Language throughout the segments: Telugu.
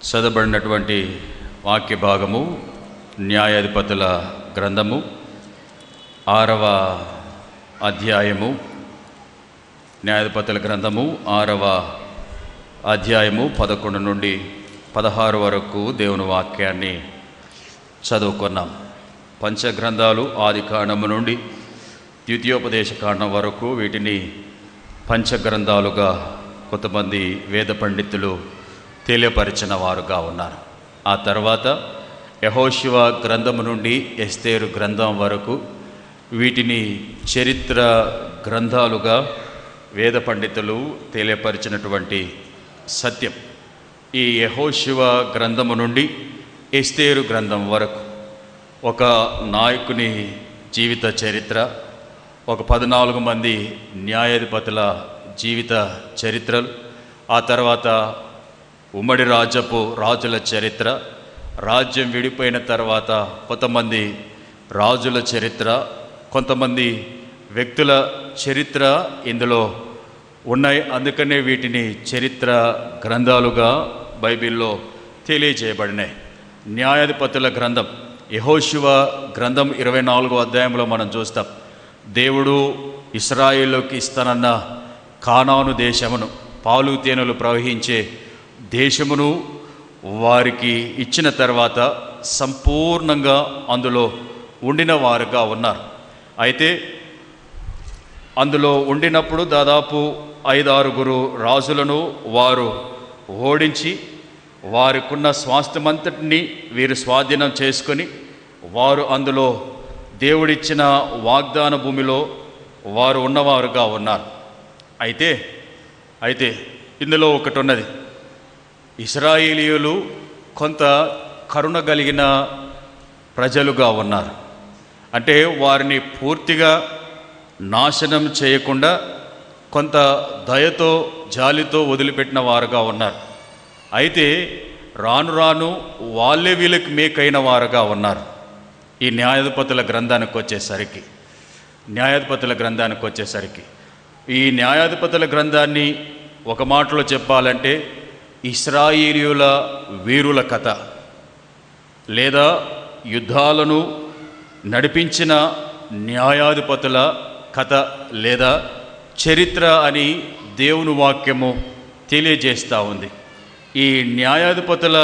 చదవబడినటువంటి వాక్య భాగము న్యాయాధిపతుల గ్రంథము 6వ అధ్యాయము. న్యాయాధిపతుల గ్రంథము 6వ అధ్యాయము 11 నుండి 16 వరకు దేవుని వాక్యాన్ని చదువుకున్నాం. పంచగ్రంథాలు ఆదికాండము నుండి ద్వితీయోపదేశ కాండం వరకు వీటిని పంచగ్రంథాలుగా కొంతమంది వేద పండితులు తెలియపరిచిన వారుగా ఉన్నారు. ఆ తర్వాత యెహోషువ గ్రంథము నుండి ఎస్తేరు గ్రంథం వరకు వీటిని చరిత్ర గ్రంథాలుగా వేద పండితులు తెలియపరిచినటువంటి సత్యం. ఈ యెహోషువ గ్రంథము నుండి ఎస్తేరు గ్రంథం వరకు ఒక నాయకుని జీవిత చరిత్ర, ఒక 14 మంది న్యాయాధిపతుల జీవిత చరిత్రలు, ఆ తర్వాత ఉమ్మడి రాజుల చరిత్ర, రాజ్యం విడిపోయిన తర్వాత కొంతమంది రాజుల చరిత్ర, కొంతమంది వ్యక్తుల చరిత్ర ఇందులో ఉన్నాయి. అందుకనే వీటిని చరిత్ర గ్రంథాలుగా బైబిల్లో తెలియజేయబడినాయి. న్యాయాధిపతుల గ్రంథం యెహోషువ గ్రంథం 24వ అధ్యాయంలో మనం చూస్తాం. దేవుడు ఇశ్రాయేలుకి ఇస్తానన్న కానాను దేశమును, పాలు తేనెలు ప్రవహించే దేశమును వారికి ఇచ్చిన తర్వాత సంపూర్ణంగా అందులో ఉండిన వారుగా ఉన్నారు. అయితే అందులో ఉండినప్పుడు దాదాపు 5-6 రాజులను వారు ఓడించి వారికున్న స్వాస్థ్యమంతటిని వీరు స్వాధీనం చేసుకొని వారు అందులో దేవుడిచ్చిన వాగ్దాన భూమిలో వారు ఉన్నవారుగా ఉన్నారు. అయితే ఇందులో ఒకటి ఉన్నది. ఇశ్రాయేలీయులు కొంత కరుణ కలిగిన ప్రజలుగా ఉన్నారు. అంటే వారిని పూర్తిగా నాశనం చేయకుండా కొంత దయతో జాలితో వదిలిపెట్టిన వారుగా ఉన్నారు. అయితే రాను రాను వాళ్ళే వీళ్ళకి మేకైన వారుగా ఉన్నారు. ఈ న్యాయాధిపతుల గ్రంథానికి వచ్చేసరికి ఈ న్యాయాధిపతుల గ్రంథాన్ని ఒక మాటలో చెప్పాలంటే ఇశ్రాయేలీయుల వీరుల కథ, లేదా యుద్ధాలను నడిపించిన న్యాయాధిపతుల కథ లేదా చరిత్ర అని దేవుని వాక్యము తెలియజేస్తూ ఉంది. ఈ న్యాయాధిపతుల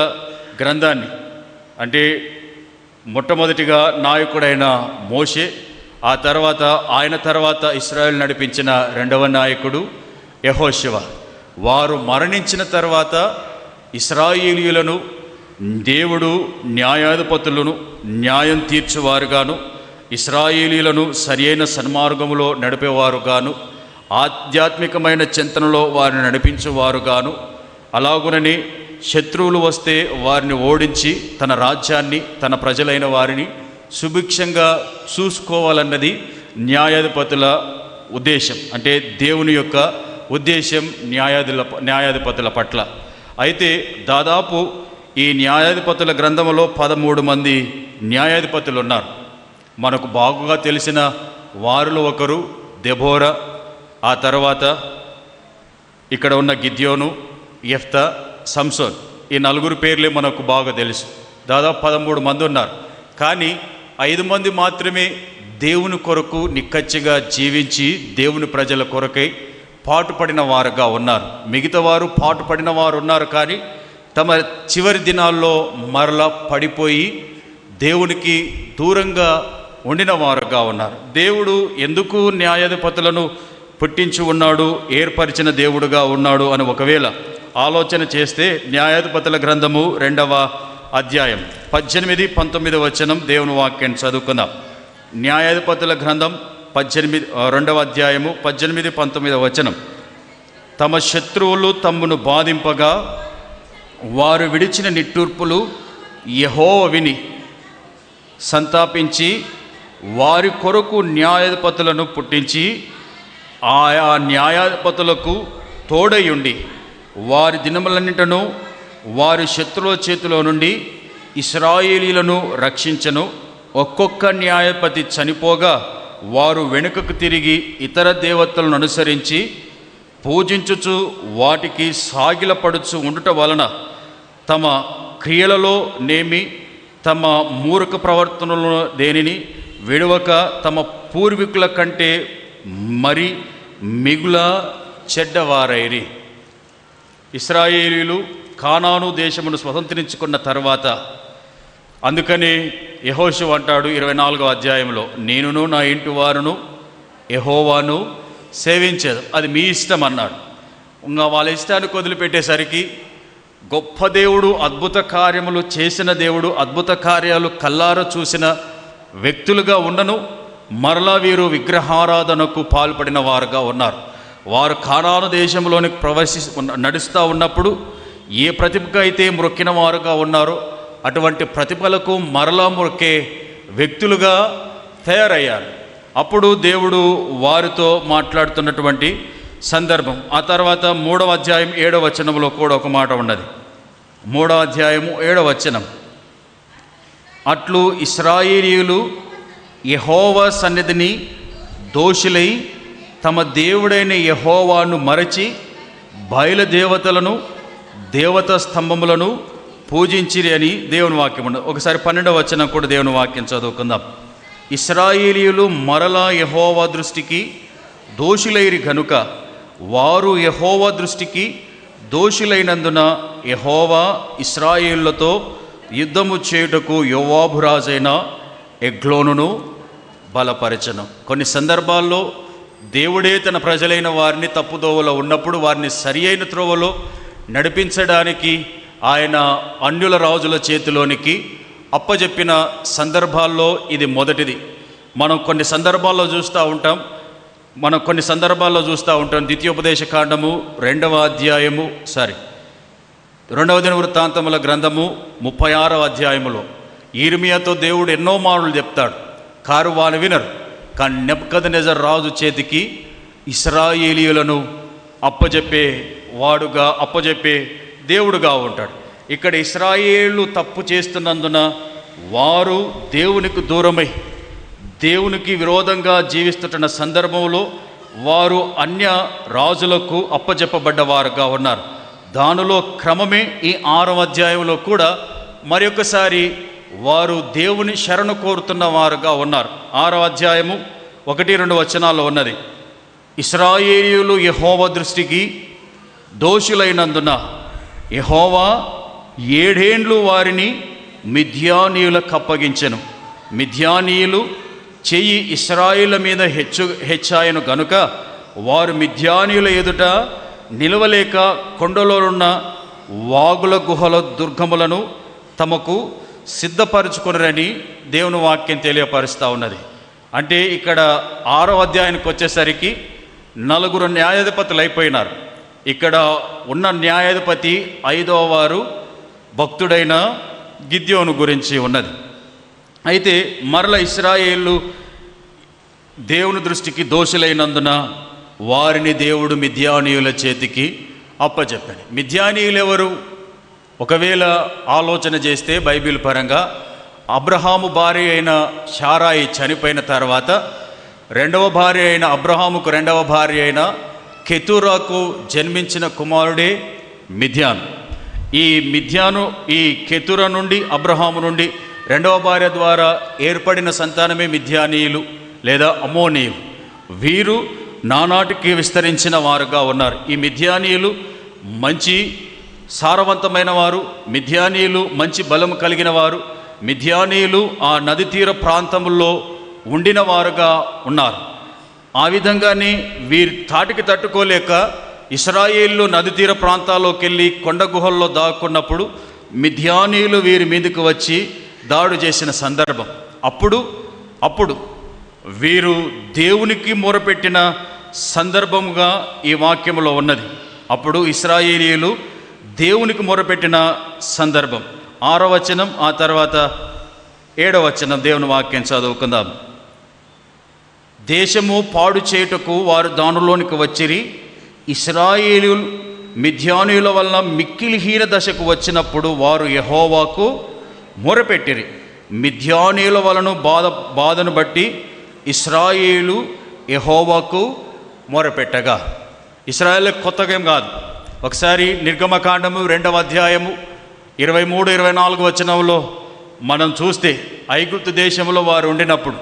గ్రంథాన్ని అంటే మొట్టమొదటిగా నాయకుడైన మోషే, ఆ తర్వాత ఆయన తర్వాత ఇశ్రాయేలు నడిపించిన 2వ నాయకుడు యెహోషువ. వారు మరణించిన తర్వాత ఇశ్రాయేలీయులను దేవుడు న్యాయాధిపతులను న్యాయం తీర్చువారుగాను, ఇశ్రాయేలీయులను సరియైన సన్మార్గములో నడిపేవారుగాను, ఆధ్యాత్మికమైన చింతనలో వారిని నడిపించేవారుగాను, అలాగునని శత్రువులు వస్తే వారిని ఓడించి తన రాజ్యాన్ని తన ప్రజలైన వారిని సుభిక్షంగా చూసుకోవాలన్నది న్యాయాధిపతుల ఉద్దేశం. అంటే దేవుని యొక్క ఉద్దేశం న్యాయాధిపతుల పట్ల. అయితే దాదాపు ఈ న్యాయాధిపతుల గ్రంథంలో 13 మంది న్యాయాధిపతులు ఉన్నారు. మనకు బాగుగా తెలిసిన వారిలో ఒకరు దెబోరా, ఆ తర్వాత ఇక్కడ ఉన్న గిద్యోను, యెఫ్తా, సంసోన్. ఈ 4 పేర్లే మనకు బాగా తెలుసు. దాదాపు 13 మంది ఉన్నారు. కానీ 5 మంది మాత్రమే దేవుని కొరకు నిక్కచ్చిగా జీవించి దేవుని ప్రజల కొరకై పాటుపడిన వారుగా ఉన్నారు. మిగతా వారు పాటుపడిన వారు ఉన్నారు, కానీ తమ చివరి దినాల్లో మరలా పడిపోయి దేవునికి దూరంగా ఉండిన వారుగా ఉన్నారు. దేవుడు ఎందుకు న్యాయాధిపతులను పుట్టించి ఉన్నాడు, ఏర్పరిచిన దేవుడుగా ఉన్నాడు అని ఒకవేళ ఆలోచన చేస్తే న్యాయాధిపతుల గ్రంథము 2వ అధ్యాయం 18-19 వచనం దేవుని వాక్యాన్ని చదువుకుందాం. న్యాయాధిపతుల గ్రంథం 2వ అధ్యాయము 18-19 వచనం. తమ శత్రువులు తమ్మును బాధింపగా వారు విడిచిన నిట్టూర్పులు యెహోవా విని సంతాపించి వారి కొరకు న్యాయాధిపతులను పుట్టించి ఆయా న్యాయాధిపతులకు తోడయుండి వారి దినములన్నింటను వారి శత్రువుల చేతిలో నుండి ఇశ్రాయేలీలను రక్షించను. ఒక్కొక్క న్యాయపతి చనిపోగా వారు వెనుకకు తిరిగి ఇతర దేవతలను అనుసరించి పూజించుచు వాటికి సాగిలపడుచు ఉండుట వలన తమ క్రియలలో నేమి తమ మూర్ఖ ప్రవర్తనలో దేనిని విడవక తమ పూర్వీకుల కంటే మరి మిగుల చెడ్డవారైరి. ఇశ్రాయేలీయులు కానాను దేశమును స్వతంత్రించుకున్న తర్వాత అందుకని యెహోషువ అంటాడు 24వ అధ్యాయంలో, నేనును నా ఇంటి వారును యెహోవాను సేవించేది, అది మీ ఇష్టం అన్నాడు. ఇంకా వాళ్ళ ఇష్టానికి వదిలిపెట్టేసరికి గొప్ప దేవుడు, అద్భుత కార్యములు చేసిన దేవుడు, అద్భుత కార్యాలు కల్లార చూసిన వ్యక్తులుగా ఉండను మరలా వీరు విగ్రహారాధనకు పాల్పడిన వారుగా ఉన్నారు. వారు కానాను దేశంలోనికి నడుస్తూ ఉన్నప్పుడు ఏ ప్రతిభకు అయితే మ్రొక్కిన వారుగా ఉన్నారో అటువంటి ప్రతిభలకు మరలా మ్రొక్కే వ్యక్తులుగా తయారయ్యారు. అప్పుడు దేవుడు వారితో మాట్లాడుతున్నటువంటి సందర్భం. ఆ తర్వాత 3వ అధ్యాయం 7వ వచనంలో కూడా ఒక మాట ఉన్నది. 3వ అధ్యాయము 7వ వచనం, అట్లు ఇశ్రాయేలీయులు యెహోవా సన్నిధిని దోషులై తమ దేవుడైన యెహోవాను మరచి బయలుదేవతలను దేవతా స్తంభములను పూజించిరి అని దేవుని వాక్యం ఉన్నది. ఒకసారి 12వ వచనం కూడా దేవుని వాక్యం చదువుకుందాం. ఇశ్రాయేలీయులు మరలా యెహోవా దృష్టికి దోషులైరి గనుక వారు యెహోవా దృష్టికి దోషులైనందున యెహోవా ఇశ్రాయేలులతో యుద్ధము చేయుటకు యోవాబు రాజైన ఎగ్లోనును బలపరచను. కొన్ని సందర్భాల్లో దేవుడే తన ప్రజలైన వారిని తప్పుదోవలో ఉన్నప్పుడు వారిని సరి అయిన త్రోవలో నడిపించడానికి ఆయన అన్యుల రాజుల చేతిలోనికి అప్పజెప్పిన సందర్భాల్లో ఇది మొదటిది. మనం కొన్ని సందర్భాల్లో చూస్తూ ఉంటాం ద్వితీయోపదేశ కాండము 2వ అధ్యాయము 2వ దినవృత్తాంతముల గ్రంథము 36వ అధ్యాయములో యిర్మీయాతో దేవుడు ఎన్నో మాటలు చెప్తాడు, కారు వారు వినరు. కానీ నెబుకద్నెజర్ రాజు చేతికి ఇశ్రాయేలీయులను అప్పజెప్పే దేవుడుగా ఉంటాడు. ఇక్కడ ఇశ్రాయేలు తప్పు చేస్తున్నందున వారు దేవునికి దూరమై దేవునికి విరోధంగా జీవిస్తున్న సందర్భంలో వారు అన్య రాజులకు అప్పజెప్పబడ్డవారుగా ఉన్నారు. దానిలో క్రమమే ఈ 6వ అధ్యాయంలో కూడా మరొకసారి వారు దేవుని శరణు కోరుతున్న వారుగా ఉన్నారు. 6వ అధ్యాయము 1-2 వచనాల్లో ఉన్నది, ఇశ్రాయేలీయులు యెహోవా దృష్టికి దోషులైనందున యెహోవా 7 ఏండ్లు వారిని మిద్యానీయులకు అప్పగించెను. మిద్యానీయులు చెయ్యి ఇశ్రాయేళ్ల మీద హెచ్చాయను గనుక వారు మిద్యానీయుల ఎదుట నిలవలేక కొండలోనున్న వాగుల గుహల దుర్గములను తమకు సిద్ధపరచుకునరని దేవుని వాక్యం తెలియపరుస్తూ ఉన్నది. అంటే ఇక్కడ 6వ అధ్యాయానికి వచ్చేసరికి 4 న్యాయాధిపతులు అయిపోయినారు. ఇక్కడ ఉన్న న్యాయాధిపతి 5వ వారు భక్తుడైన గిద్యోను గురించి ఉన్నది. అయితే మరల ఇశ్రాయేలు దేవుని దృష్టికి దోషులైనందున వారిని దేవుడు మిద్యానీయుల చేతికి అప్పచెప్పాడు. మిద్యానీయులు ఎవరు? ఒకవేళ ఆలోచన చేస్తే బైబిల్ పరంగా అబ్రహాము భార్య అయిన శారాయి చనిపోయిన తర్వాత 2వ భార్య అయిన అబ్రహాముకు 2వ భార్య అయిన కెతురాకు జన్మించిన కుమారుడే మిద్యాను. ఈ కెతుర నుండి అబ్రహాము నుండి 2వ భార్య ద్వారా ఏర్పడిన సంతానమే మిద్యానీయులు లేదా అమోనీయులు. వీరు నానాటికి విస్తరించిన వారుగా ఉన్నారు. ఈ మిద్యానీయులు మంచి సారవంతమైన వారు, మిద్యానీయులు మంచి బలం కలిగిన వారు, మిద్యానీయులు ఆ నది తీర ప్రాంతంలో ఉండిన వారుగా ఉన్నారు. ఆ విధంగానే వీరి తాటికి తట్టుకోలేక ఇశ్రాయేలు నది తీర ప్రాంతాల్లోకి వెళ్ళి కొండ గుహల్లో దాక్కున్నప్పుడు మిద్యానీయులు వీరి మీదకు వచ్చి దాడి చేసిన సందర్భం. అప్పుడు వీరు దేవునికి మొరపెట్టిన సందర్భముగా ఈ వాక్యములో ఉన్నది. అప్పుడు ఇశ్రాయేలీయులు దేవునికి మొరపెట్టిన సందర్భం. 6వ వచనం, ఆ తర్వాత 7వ వచనం దేవుని వాక్యం చదువుకుందాం. దేశము పాడు చేయుటకు వారు దానిలోనికి వచ్చిరి. ఇశ్రాయేలీయులు మిద్యానీయుల వల్ల మిక్కిలి హీన దశకు వచ్చినప్పుడు వారు యెహోవాకు మొరపెట్టిరి. మిద్యానీయుల వలన బాధను బట్టి ఇశ్రాయేలు యెహోవాకు మొరపెట్టగా, ఇశ్రాయేలు కొత్తగా ఏం కాదు. ఒకసారి నిర్గమకాండము 2వ అధ్యాయము 23, 24 వచనంలో మనం చూస్తే ఐగుప్తు దేశంలో వారు ఉండినప్పుడు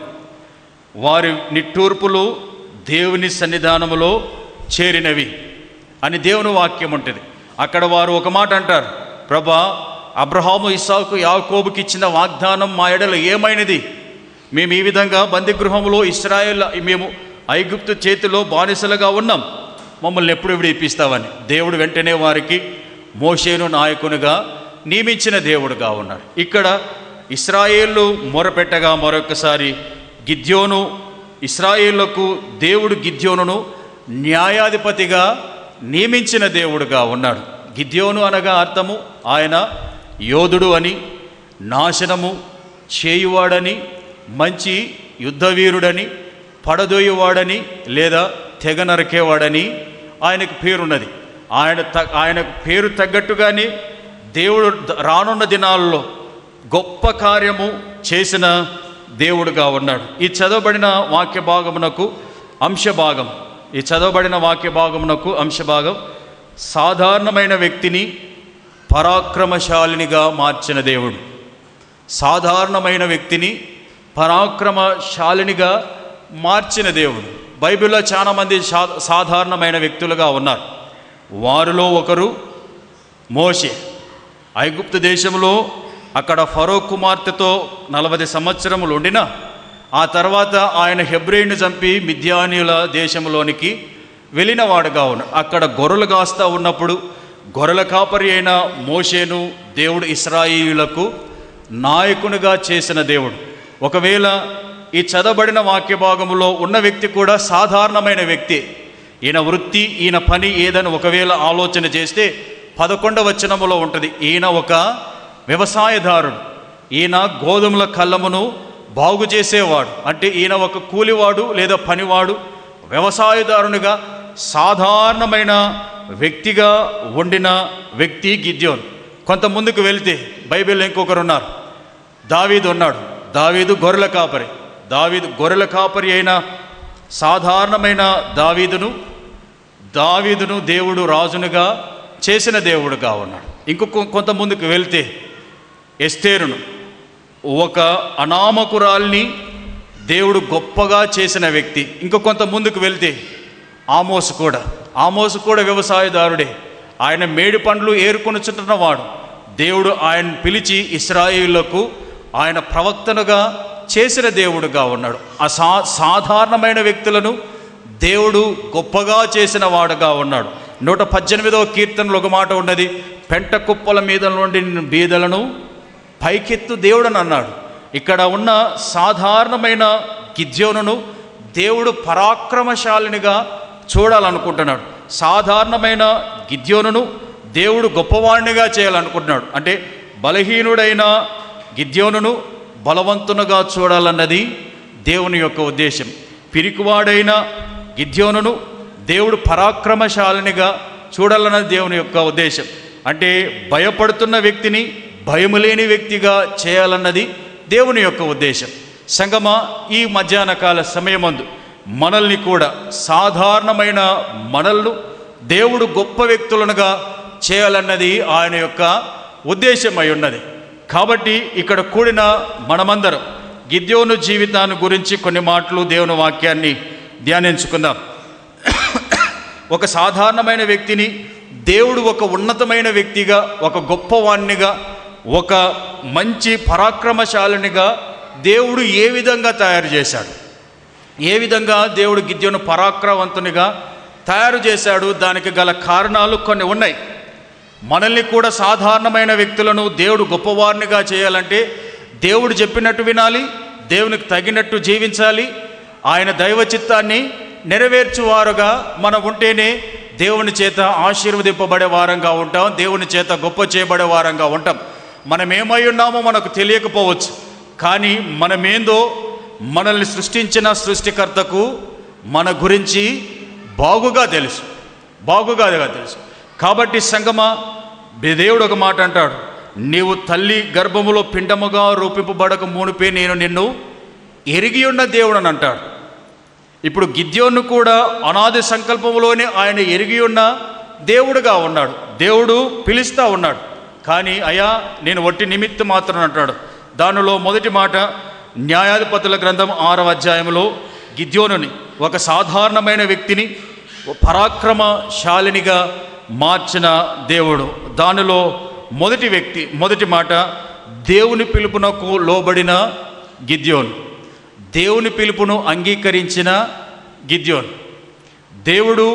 వారి నిట్టూర్పులు దేవుని సన్నిధానములో చేరినవి అని దేవుని వాక్యం ఉంటుంది. అక్కడ వారు ఒక మాట అంటారు, ప్రభా, అబ్రహాము, ఇస్సాకు, యాకోబుకి ఇచ్చిన వాగ్దానం మా ఎడల ఏమైనది? మేము ఈ విధంగా బందిగృహంలో మేము ఐగుప్తు చేతిలో బానిసలుగా ఉన్నాం, మమ్మల్ని ఎప్పుడు విడిపిస్తావని. దేవుడు వెంటనే వారికి మోషేను నాయకునిగా నియమించిన దేవుడుగా ఉన్నాడు. ఇక్కడ ఇశ్రాయేలు మొరపెట్టగా మరొకసారి గిద్యోను, ఇశ్రాయేళ్లకు దేవుడు గిద్యోనును న్యాయాధిపతిగా నియమించిన దేవుడుగా ఉన్నాడు. గిద్యోను అనగా అర్థము ఆయన యోధుడు అని, నాశనము చేయువాడని, మంచి యుద్ధవీరుడని, పడదోయువాడని లేదా తెగ నరికేవాడని ఆయనకు పేరున్నది. ఆయన పేరు తగ్గట్టుగానే దేవుడు రానున్న దినాల్లో గొప్ప కార్యము చేసిన దేవుడుగా ఉన్నాడు. ఈ చదవబడిన వాక్య భాగమునకు అంశభాగం సాధారణమైన వ్యక్తిని పరాక్రమశాలినిగా మార్చిన దేవుడు. సాధారణమైన వ్యక్తిని పరాక్రమశాలినిగా మార్చిన దేవుడు. బైబిల్లో చాలామంది సాధారణమైన వ్యక్తులుగా ఉన్నారు. వారిలో ఒకరు మోషే. ఐగుప్తు దేశంలో అక్కడ ఫరో కుమార్తెతో 40 సంవత్సరములు ఉండిన ఆ తర్వాత ఆయన హెబ్రీని చంపి మిద్యానీయుల దేశంలోనికి వెళ్ళినవాడుగా ఉన్నాడు. అక్కడ గొర్రెలు కాస్తా ఉన్నప్పుడు గొర్రెల కాపరి అయిన మోషేను దేవుడు ఇశ్రాయేలులకు నాయకునిగా చేసిన దేవుడు. ఒకవేళ ఈ చదవబడిన వాక్య భాగంలో ఉన్న వ్యక్తి కూడా సాధారణమైన వ్యక్తి. ఈయన వృత్తి, ఈయన పని ఏదని ఒకవేళ ఆలోచన చేస్తే 11వ వచనములో ఉంటుంది, ఈయన ఒక వ్యవసాయదారుడు, ఈయన గోధుమల కళ్ళమును బాగు చేసేవాడు. అంటే ఈయన ఒక కూలివాడు లేదా పనివాడు, వ్యవసాయదారునిగా సాధారణమైన వ్యక్తిగా ఉండిన వ్యక్తి గిద్యోను. కొంత ముందుకు వెళ్తే బైబిల్లో ఇంకొకరు ఉన్నారు, దావీదు ఉన్నాడు. దావీదు గొర్రెల కాపరి అయిన సాధారణమైన దావీదును దేవుడు రాజునుగా చేసిన దేవుడుగా ఉన్నాడు. కొంత ముందుకు వెళ్తే ఎస్తేరును, ఒక అనామకురాల్ని దేవుడు గొప్పగా చేసిన వ్యక్తి. కొంత ముందుకు వెళ్తే ఆమోసు కూడా వ్యవసాయదారుడే. ఆయన మేడి పండ్లు ఏరుకొనుచుంటున్నవాడు. దేవుడు ఆయన పిలిచి ఇశ్రాయేలులకు ఆయన ప్రవక్తనుగా చేసిన దేవుడుగా ఉన్నాడు. సాధారణమైన వ్యక్తులను దేవుడు గొప్పగా చేసిన వాడుగా ఉన్నాడు. 118వ కీర్తనలో ఒక మాట ఉన్నది, పెంట కుప్పల మీద నుండి బీదలను పైకెత్తు దేవుడని అన్నాడు. ఇక్కడ ఉన్న సాధారణమైన గిద్యోనును దేవుడు పరాక్రమశాలినిగా చూడాలనుకుంటున్నాడు. సాధారణమైన గిద్యోనును దేవుడు గొప్పవాణ్ణిగా చేయాలనుకుంటున్నాడు. అంటే బలహీనుడైన గిద్యోనును బలవంతునిగా చూడాలన్నది దేవుని యొక్క ఉద్దేశం. పిరికివాడైన గిద్యోనును దేవుడు పరాక్రమశాలినిగా చూడాలన్నది దేవుని యొక్క ఉద్దేశం. అంటే భయపడుతున్న వ్యక్తిని భయము లేని వ్యక్తిగా చేయాలన్నది దేవుని యొక్క ఉద్దేశం. సంగమా, ఈ మధ్యాహ్న కాల సమయమందు మనల్ని కూడా సాధారణమైన మనల్ని దేవుడు గొప్ప వ్యక్తులనుగా చేయాలన్నది ఆయన యొక్క ఉద్దేశమై ఉన్నది. కాబట్టి ఇక్కడ కూడిన మనమందరం గిద్యోను జీవితాన్ని గురించి కొన్ని మాటలు దేవుని వాక్యాన్ని ధ్యానించుకుందాం. ఒక సాధారణమైన వ్యక్తిని దేవుడు ఒక ఉన్నతమైన వ్యక్తిగా, ఒక గొప్పవాణ్ణిగా, ఒక మంచి పరాక్రమశాలినిగా దేవుడు ఏ విధంగా తయారు చేశాడు, ఏ విధంగా దేవుడు గిద్యోను పరాక్రమవంతునిగా తయారు చేశాడు, దానికి గల కారణాలు కొన్ని ఉన్నాయి. మనల్ని కూడా సాధారణమైన వ్యక్తులను దేవుడు గొప్పవారినిగా చేయాలంటే దేవుడు చెప్పినట్టు వినాలి, దేవునికి తగినట్టు జీవించాలి, ఆయన దైవ చిత్తాన్ని నెరవేర్చువారుగా మనం ఉంటేనే దేవుని చేత ఆశీర్వదింపబడే వారంగా ఉంటాం, దేవుని చేత గొప్ప చేయబడే వారంగా ఉంటాం. మనం ఏమై ఉన్నామో మనకు తెలియకపోవచ్చు, కానీ మనమేందో మనల్ని సృష్టించిన సృష్టికర్తకు మన గురించి బాగుగా తెలుసు. కాబట్టి సంగమా, దేవుడు ఒక మాట అంటాడు, నీవు తల్లి గర్భములో పిండముగా రూపింపబడక మునిపే నేను నిన్ను ఎరిగి ఉన్న దేవుడు అని అంటాడు. ఇప్పుడు గిద్యోను కూడా అనాది సంకల్పంలోనే ఆయన ఎరిగి ఉన్న దేవుడుగా ఉన్నాడు. దేవుడు పిలుస్తూ ఉన్నాడు, కానీ అయ్యా నేను ఒట్టి నిమిత్తం మాత్రం అంటాడు. దానిలో మొదటి మాట న్యాయాధిపతుల గ్రంథం 6వ అధ్యాయంలో గిద్యోనుని, ఒక సాధారణమైన వ్యక్తిని పరాక్రమశాలినిగా మార్చిన దేవుడు. దానిలో మొదటి మాట దేవుని పిలుపునకు లోబడిన గిద్యోను, దేవుని పిలుపును అంగీకరించిన గిద్యోను. దేవుడు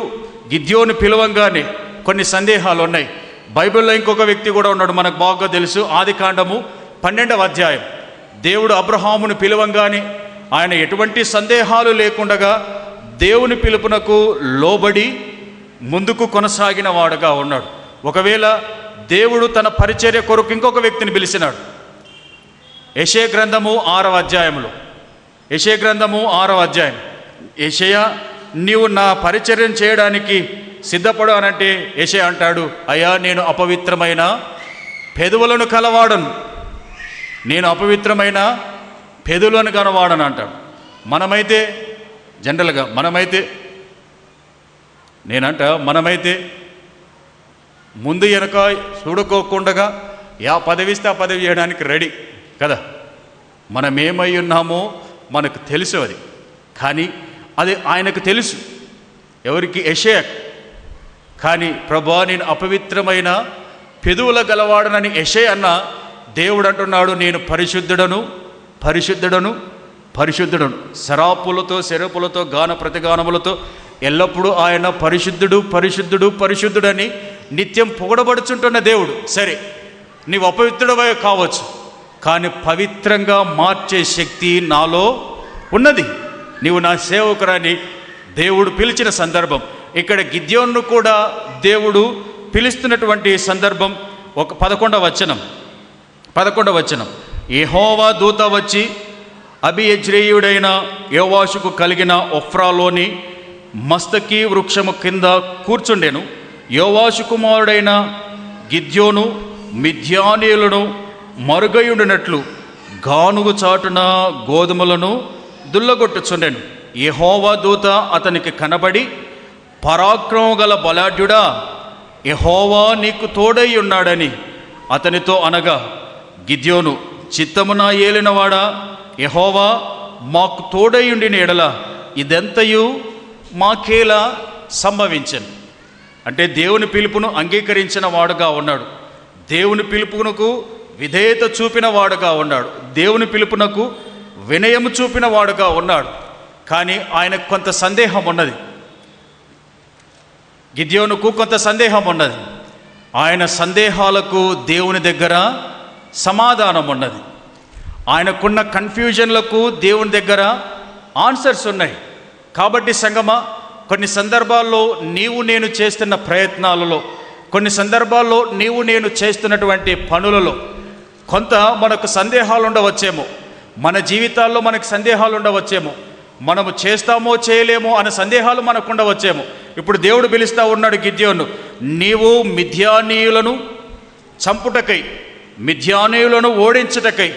గిద్యోను పిలవంగానే కొన్ని సందేహాలు ఉన్నాయి. బైబిల్లో ఇంకొక వ్యక్తి కూడా ఉన్నాడు, మనకు బాగా తెలుసు. ఆదికాండము 12వ అధ్యాయం. దేవుడు అబ్రహామును పిలవంగానే ఆయన ఎటువంటి సందేహాలు లేకుండగా దేవుని పిలుపునకు లోబడి ముందుకు కొనసాగిన వాడుగా ఉన్నాడు. ఒకవేళ దేవుడు తన పరిచర్య కొరకు ఇంకొక వ్యక్తిని పిలిచినాడు. యెషయా గ్రంథము 6వ అధ్యాయంలో, యెషయా గ్రంథము 6వ అధ్యాయం, యెషయా నీవు నా పరిచర్యం చేయడానికి సిద్ధపడు అనంటే యెషయా అంటాడు, అయ్యా నేను అపవిత్రమైన పెదవులను కలవాడను, నేను అపవిత్రమైన పెదవులను కలవాడను అంటాడు. మనమైతే జనరల్గా మనమైతే ముందు వెనక చూడుకోకుండా పదవి ఇస్తే ఆ పదవి చేయడానికి రెడీ కదా. మనం ఏమై ఉన్నామో మనకు తెలుసు అది. కానీ అది ఆయనకు తెలుసు, ఎవరికి? యెషయా. కానీ ప్రభువా నేను అపవిత్రమైన పెదవుల గలవాడనని యెషయా అన్న దేవుడు అంటున్నాడు, నేను పరిశుద్ధుడను. శరాపులతో శరపులతో గాన ప్రతిగానములతో ఎల్లప్పుడూ ఆయన పరిశుద్ధుడని నిత్యం పొగడబడుచుంటున్న దేవుడు. సరే, నీవు అపవిత్రుడవే కావచ్చు, కానీ పవిత్రంగా మార్చే శక్తి నాలో ఉన్నది. నీవు నా సేవకురాని దేవుడు పిలిచిన సందర్భం. ఇక్కడ గిద్యోను కూడా దేవుడు పిలుస్తున్నటువంటి సందర్భం. 11వ వచనం, యెహోవా దూత వచ్చి అబీయెజ్రీయుడైన యోవాషుకు కలిగిన ఒఫ్రాలోని మస్తకి వృక్షము కింద కూర్చుండెను. యోవాషు కుమారుడైన గిద్యోను మిద్యానీయులను మరుగయుండినట్లు గానుగు చాటున గోధుమలను దుల్లగొట్టుచుండెను. యెహోవా దూత అతనికి కనబడి, పరాక్రమం గల బలాఢ్యుడా, యెహోవా నీకు తోడై ఉన్నాడని అతనితో అనగా, గిద్యోను చిత్తమున ఏలినవాడా, యెహోవా మాకు తోడై ఉండిన ఎడల ఇదంతయు మాకేలా సంభవించను. అంటే దేవుని పిలుపును అంగీకరించిన వాడుగా ఉన్నాడు, దేవుని పిలుపునకు విధేయత చూపిన వాడుగా ఉన్నాడు, దేవుని పిలుపునకు వినయము చూపిన వాడుగా ఉన్నాడు. కానీ ఆయనకు కొంత సందేహం ఉన్నది, గిద్యోనుకు కొంత సందేహం ఉన్నది. ఆయన సందేహాలకు దేవుని దగ్గర సమాధానం ఉన్నది. ఆయనకున్న కన్ఫ్యూజన్లకు దేవుని దగ్గర ఆన్సర్స్ ఉన్నాయి. కాబట్టి సంగమా, కొన్ని సందర్భాల్లో నీవు నేను చేస్తున్న ప్రయత్నాలలో, కొన్ని సందర్భాల్లో నీవు నేను చేస్తున్నటువంటి పనులలో కొంత మనకు సందేహాలు ఉండవచ్చేమో, మన జీవితాల్లో మనకు సందేహాలు ఉండవచ్చేమో, మనము చేస్తామో చేయలేమో అనే సందేహాలు మనకు ఉండవచ్చేమో. ఇప్పుడు దేవుడు పిలుస్తూ ఉన్నాడు గిద్యోను, నీవు మిద్యానీయులను చంపుటకై, మిద్యానీయులను ఓడించుటకై,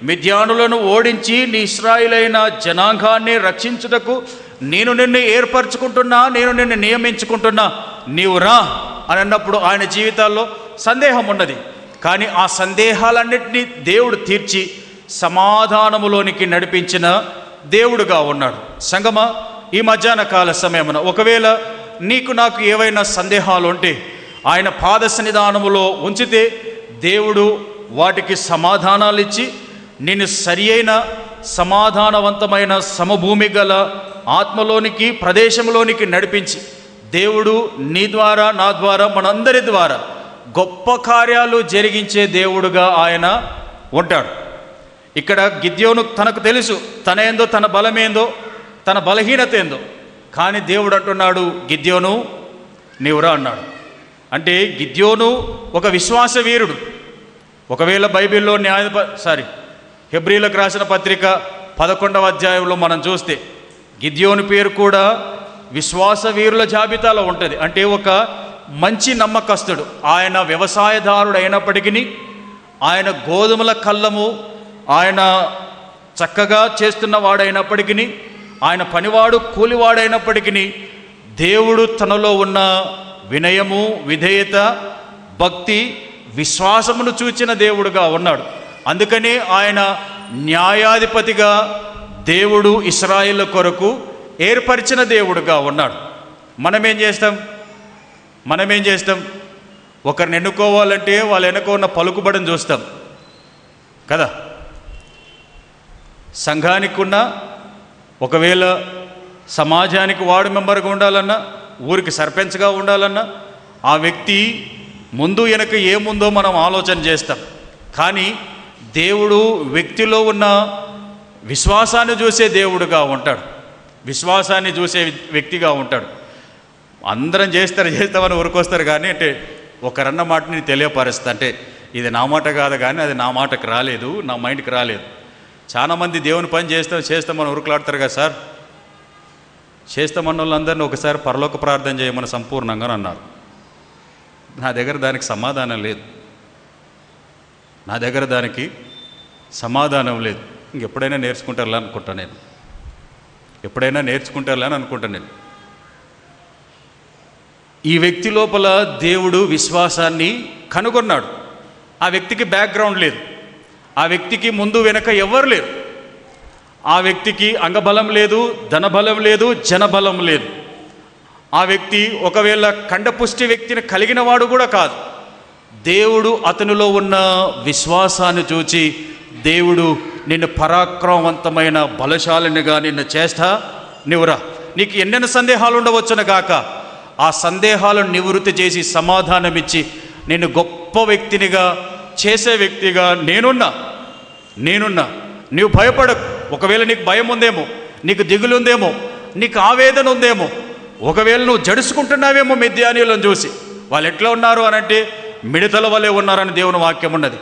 మిద్యానులను ఓడించి నీ ఇశ్రాయేలైన జనాంగాన్ని రక్షించుటకు నేను నిన్ను ఏర్పరచుకుంటున్నా, నేను నిన్ను నియమించుకుంటున్నా, నీవు రా అని అన్నప్పుడు ఆయన జీవితాల్లో సందేహం ఉన్నది. కానీ ఆ సందేహాలన్నింటినీ దేవుడు తీర్చి సమాధానములోనికి నడిపించిన దేవుడుగా ఉన్నాడు. సంగమా, ఈ మధ్యాహ్న కాల సమయమున ఒకవేళ నీకు నాకు ఏవైనా సందేహాలు ఉంటే ఆయన పాద సన్నిధానములో ఉంచితే దేవుడు వాటికి సమాధానాలు ఇచ్చి నిన్ను సరి అయిన సమాధానవంతమైన సమభూమి గల ఆత్మలోనికి, ప్రదేశంలోనికి నడిపించి దేవుడు నీ ద్వారా, నా ద్వారా, మనందరి ద్వారా గొప్ప కార్యాలు జరిగించే దేవుడుగా ఆయన ఉంటాడు. ఇక్కడ గిద్యోను తనకు తెలుసు తన ఏందో, తన బలమేందో, తన బలహీనత ఏందో. కానీ దేవుడు అంటున్నాడు, గిద్యోను నీవురా అన్నాడు. అంటే గిద్యోను ఒక విశ్వాస వీరుడు. ఒకవేళ బైబిల్లో హెబ్రీలకు రాసిన పత్రిక 11వ అధ్యాయంలో మనం చూస్తే గిద్యోను పేరు కూడా విశ్వాస వీరుల జాబితాలో ఉంటుంది. అంటే ఒక మంచి నమ్మకస్తుడు. ఆయన వ్యవసాయదారుడు అయినప్పటికీ, ఆయన గోధుమల కళ్ళము ఆయన చక్కగా చేస్తున్న వాడైనప్పటికీ, ఆయన పనివాడు కూలివాడైనప్పటికీ దేవుడు తనలో ఉన్న వినయము, విధేయత, భక్తి విశ్వాసమును చూచిన దేవుడుగా ఉన్నాడు. అందుకని ఆయన న్యాయాధిపతిగా దేవుడు ఇశ్రాయేలు కొరకు ఏర్పరిచిన దేవుడుగా ఉన్నాడు. మనమేం చేస్తాం? ఒకరిని ఎన్నుకోవాలంటే వాళ్ళు వెనుక ఉన్న పలుకుబడిని చూస్తాం కదా. సంఘానికి ఉన్న, ఒకవేళ సమాజానికి వార్డు మెంబర్గా ఉండాలన్నా, ఊరికి సర్పంచ్గా ఉండాలన్నా, ఆ వ్యక్తి ముందు వెనక ఏముందో మనం ఆలోచన చేస్తాం. కానీ దేవుడు వ్యక్తిలో ఉన్న విశ్వాసాన్ని చూసే దేవుడుగా ఉంటాడు, విశ్వాసాన్ని చూసే వ్యక్తిగా ఉంటాడు. అందరం చేస్తామని ఊరుకొస్తారు. కానీ అంటే ఒకరన్న మాటని తెలియపరుస్తా, అంటే ఇది నా మాట కాదు కానీ అది నా మాటకు రాలేదు, నా మైండ్కి రాలేదు. చాలామంది దేవుని పని చేస్తామని ఉరుకులాడతారు కదా సార్. చేస్తామన్న వాళ్ళందరినీ ఒకసారి పరలోక ప్రార్థన చేయమని సంపూర్ణంగా అన్నారు. నా దగ్గర దానికి సమాధానం లేదు, ఇంకెప్పుడైనా నేర్చుకుంటారులే అనుకుంటా నేను. ఈ వ్యక్తి లోపల దేవుడు విశ్వాసాన్ని కనుగొన్నాడు. ఆ వ్యక్తికి బ్యాక్గ్రౌండ్ లేదు, ఆ వ్యక్తికి ముందు వెనక ఎవరు లేరు, ఆ వ్యక్తికి అంగబలం లేదు, ధనబలం లేదు, జనబలం లేదు. ఆ వ్యక్తి ఒకవేళ కండపుష్టి వ్యక్తిని కలిగిన వాడు కూడా కాదు. దేవుడు అతనిలో ఉన్న విశ్వాసాన్ని చూచి, దేవుడు నిన్ను పరాక్రమవంతమైన బలశాలినిగా నిన్ను చేస్తా, నువ్వురా. నీకు ఎన్నెన్ని సందేహాలు ఉండవచ్చును గాక, ఆ సందేహాలను నివృత్తి చేసి సమాధానమిచ్చి నిన్ను గొప్ప వ్యక్తినిగా చేసే వ్యక్తిగా నేనున్నా. నువ్వు భయపడకు. ఒకవేళ నీకు భయం ఉందేమో, నీకు దిగులు ఉందేమో, నీకు ఆవేదన ఉందేమో, ఒకవేళ నువ్వు జడుచుకుంటున్నావేమో మిద్యానీయులను చూసి. వాళ్ళు ఎట్లా ఉన్నారు అనంటే మిడతల వలె ఉన్నారని దేవుని వాక్యం ఉన్నది.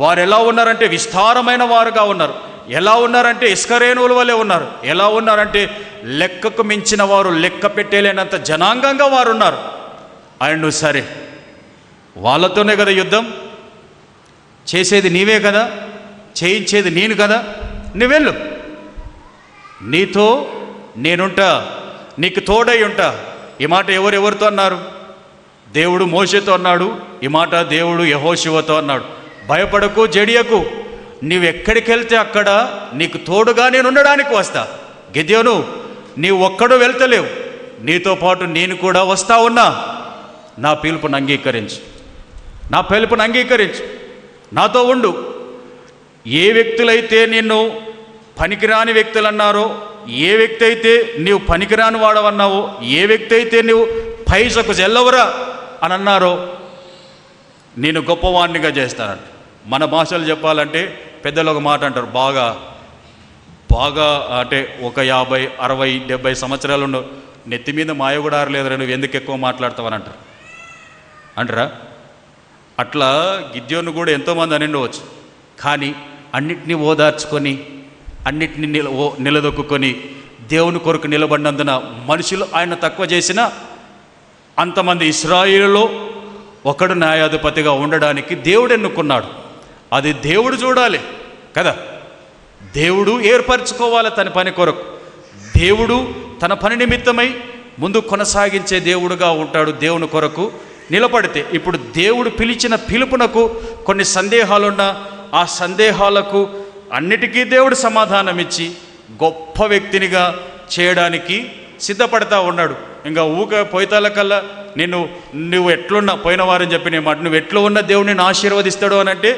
వారు ఎలా ఉన్నారంటే విస్తారమైన వారుగా ఉన్నారు. ఎలా ఉన్నారంటే ఇస్కరేణువుల వలె ఉన్నారు. ఎలా ఉన్నారంటే లెక్కకు మించిన వారు, లెక్క పెట్టేలేనంత జనాంగంగా వారు ఉన్నారు. అండ్ సరే, వాళ్ళతోనే కదా యుద్ధం చేసేది, నీవే కదా చేయించేది, నేను కదా, నువ్వెళ్ళు, నీతో నేనుంటా, నీకు తోడై ఉంటా. ఈ మాట ఎవరెవరితో అన్నారు? దేవుడు మోషేతో అన్నాడు. ఈ మాట దేవుడు యెహోషువతో అన్నాడు. భయపడకు, జడియకు, నీవెక్కడికి వెళ్తే అక్కడ నీకు తోడుగా నేను ఉండడానికి వస్తా. గిద్యోను, నీవు ఒక్కడు వెళ్తలేవు, నీతో పాటు నేను కూడా వస్తా ఉన్నా. నా పిలుపును అంగీకరించు, నాతో ఉండు. ఏ వ్యక్తులైతే నిన్ను పనికిరాని వ్యక్తులు అన్నారో, ఏ వ్యక్తి అయితే నీవు పనికిరాని వాడవన్నావో, ఏ వ్యక్తి అయితే నీవు పైసకు చెల్లవురా అని అన్నారో, నేను గొప్పవాణ్ణిగా చేస్తానంట. మన భాషలు చెప్పాలంటే పెద్దలు ఒక మాట అంటారు, బాగా అంటే ఒక 50, 60, 70 సంవత్సరాలు ఉండవు, నెత్తి మీద మాయ కూడా ఆరలేదురా, నువ్వు ఎందుకు ఎక్కువ మాట్లాడతావని అంటారా? అట్లా గిద్యోను కూడా ఎంతోమంది అని ఉండవచ్చు. కానీ అన్నిటినీ ఓదార్చుకొని, అన్నిటినీ నిలదొక్కుని దేవుని కొరకు నిలబడినందున మనుషులు ఆయన తక్కువ చేసిన అంతమంది ఇశ్రాయేలులో ఒకడు న్యాయాధిపతిగా ఉండడానికి దేవుడు ఎన్నుకున్నాడు. అది దేవుడు చూడాలి కదా, దేవుడు ఏర్పరచుకోవాలి తన పని కొరకు. దేవుడు తన పని నిమిత్తమై ముందు కొనసాగించే దేవుడుగా ఉంటాడు. దేవుని కొరకు నిలబడితే, ఇప్పుడు దేవుడు పిలిచిన పిలుపునకు కొన్ని సందేహాలున్నా ఆ సందేహాలకు అన్నిటికీ దేవుడు సమాధానం ఇచ్చి గొప్ప వ్యక్తినిగా చేయడానికి సిద్ధపడతా ఉన్నాడు. ఇంకా పోయితాలకల్లా నువ్వు ఎట్లున్నా, పోయిన వారని చెప్పిన మాట, నువ్వు ఎట్లా ఉన్న దేవుడిని ఆశీర్వదిస్తాడు అని అంటే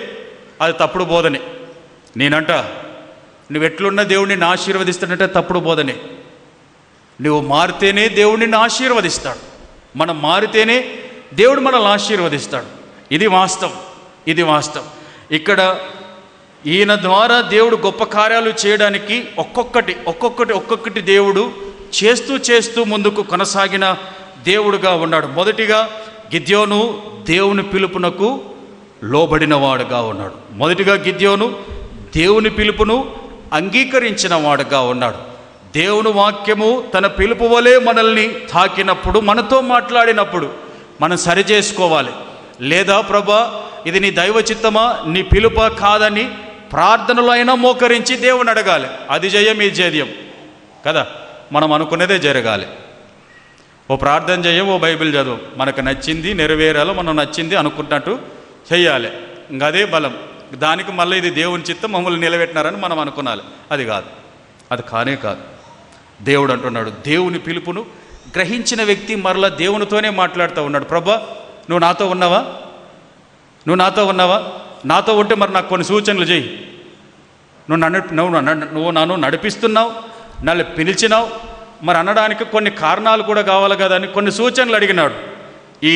అది తప్పుడు బోధనే. నేనంట నువ్వు ఎట్లున్న దేవుడిని ఆశీర్వదిస్తాడంటే తప్పుడు బోధనే. నువ్వు మారితేనే దేవుడిని ఆశీర్వదిస్తాడు, మనం మారితేనే దేవుడు మనల్ని ఆశీర్వదిస్తాడు. ఇది వాస్తవం. ఇక్కడ ఈయన ద్వారా దేవుడు గొప్ప కార్యాలు చేయడానికి ఒక్కొక్కటి దేవుడు చేస్తూ ముందుకు కొనసాగిన దేవుడుగా ఉన్నాడు. మొదటిగా గిద్యోను దేవుని పిలుపునకు లోబడిన వాడుగా ఉన్నాడు. గిద్యోను దేవుని పిలుపును అంగీకరించిన వాడుగా ఉన్నాడు. దేవుని వాక్యము తన పిలుపు వలె మనల్ని తాకినప్పుడు, మనతో మాట్లాడినప్పుడు మనం సరి చేసుకోవాలి. లేదా ప్రభా ఇది నీ దైవ చిత్తమా, నీ పిలుప కాదని ప్రార్థనలో అయినా మోకరించి దేవుని అడగాలి. అది జయం, ఇది జయం కదా. మనం అనుకునేదే జరగాలి. ఓ ప్రార్థన చేయం, ఓ బైబిల్ చదువు, మనకు నచ్చింది నెరవేరాలో, మనం నచ్చింది అనుకున్నట్టు చెయ్యాలి. ఇంకా అదే బలం. దానికి మళ్ళీ ఇది దేవుని చిత్తం, మమ్మల్ని నిలబెట్టినారని మనం అనుకున్నాలి. అది కాదు, అది కానే కాదు. దేవుడు అంటున్నాడు, దేవుని పిలుపును గ్రహించిన వ్యక్తి మరలా దేవునితోనే మాట్లాడుతూ ఉన్నాడు. ప్రభా, నువ్వు నాతో ఉన్నావా? నువ్వు నాతో ఉన్నావా? నాతో ఉంటే మరి నాకు కొన్ని సూచనలు చేయి. నువ్వు నన్ను నడిపిస్తున్నావు, నన్ను పిలిచినావు, మరి అనడానికి కొన్ని కారణాలు కూడా కావాలి కదా అని కొన్ని సూచనలు అడిగినాడు. ఈ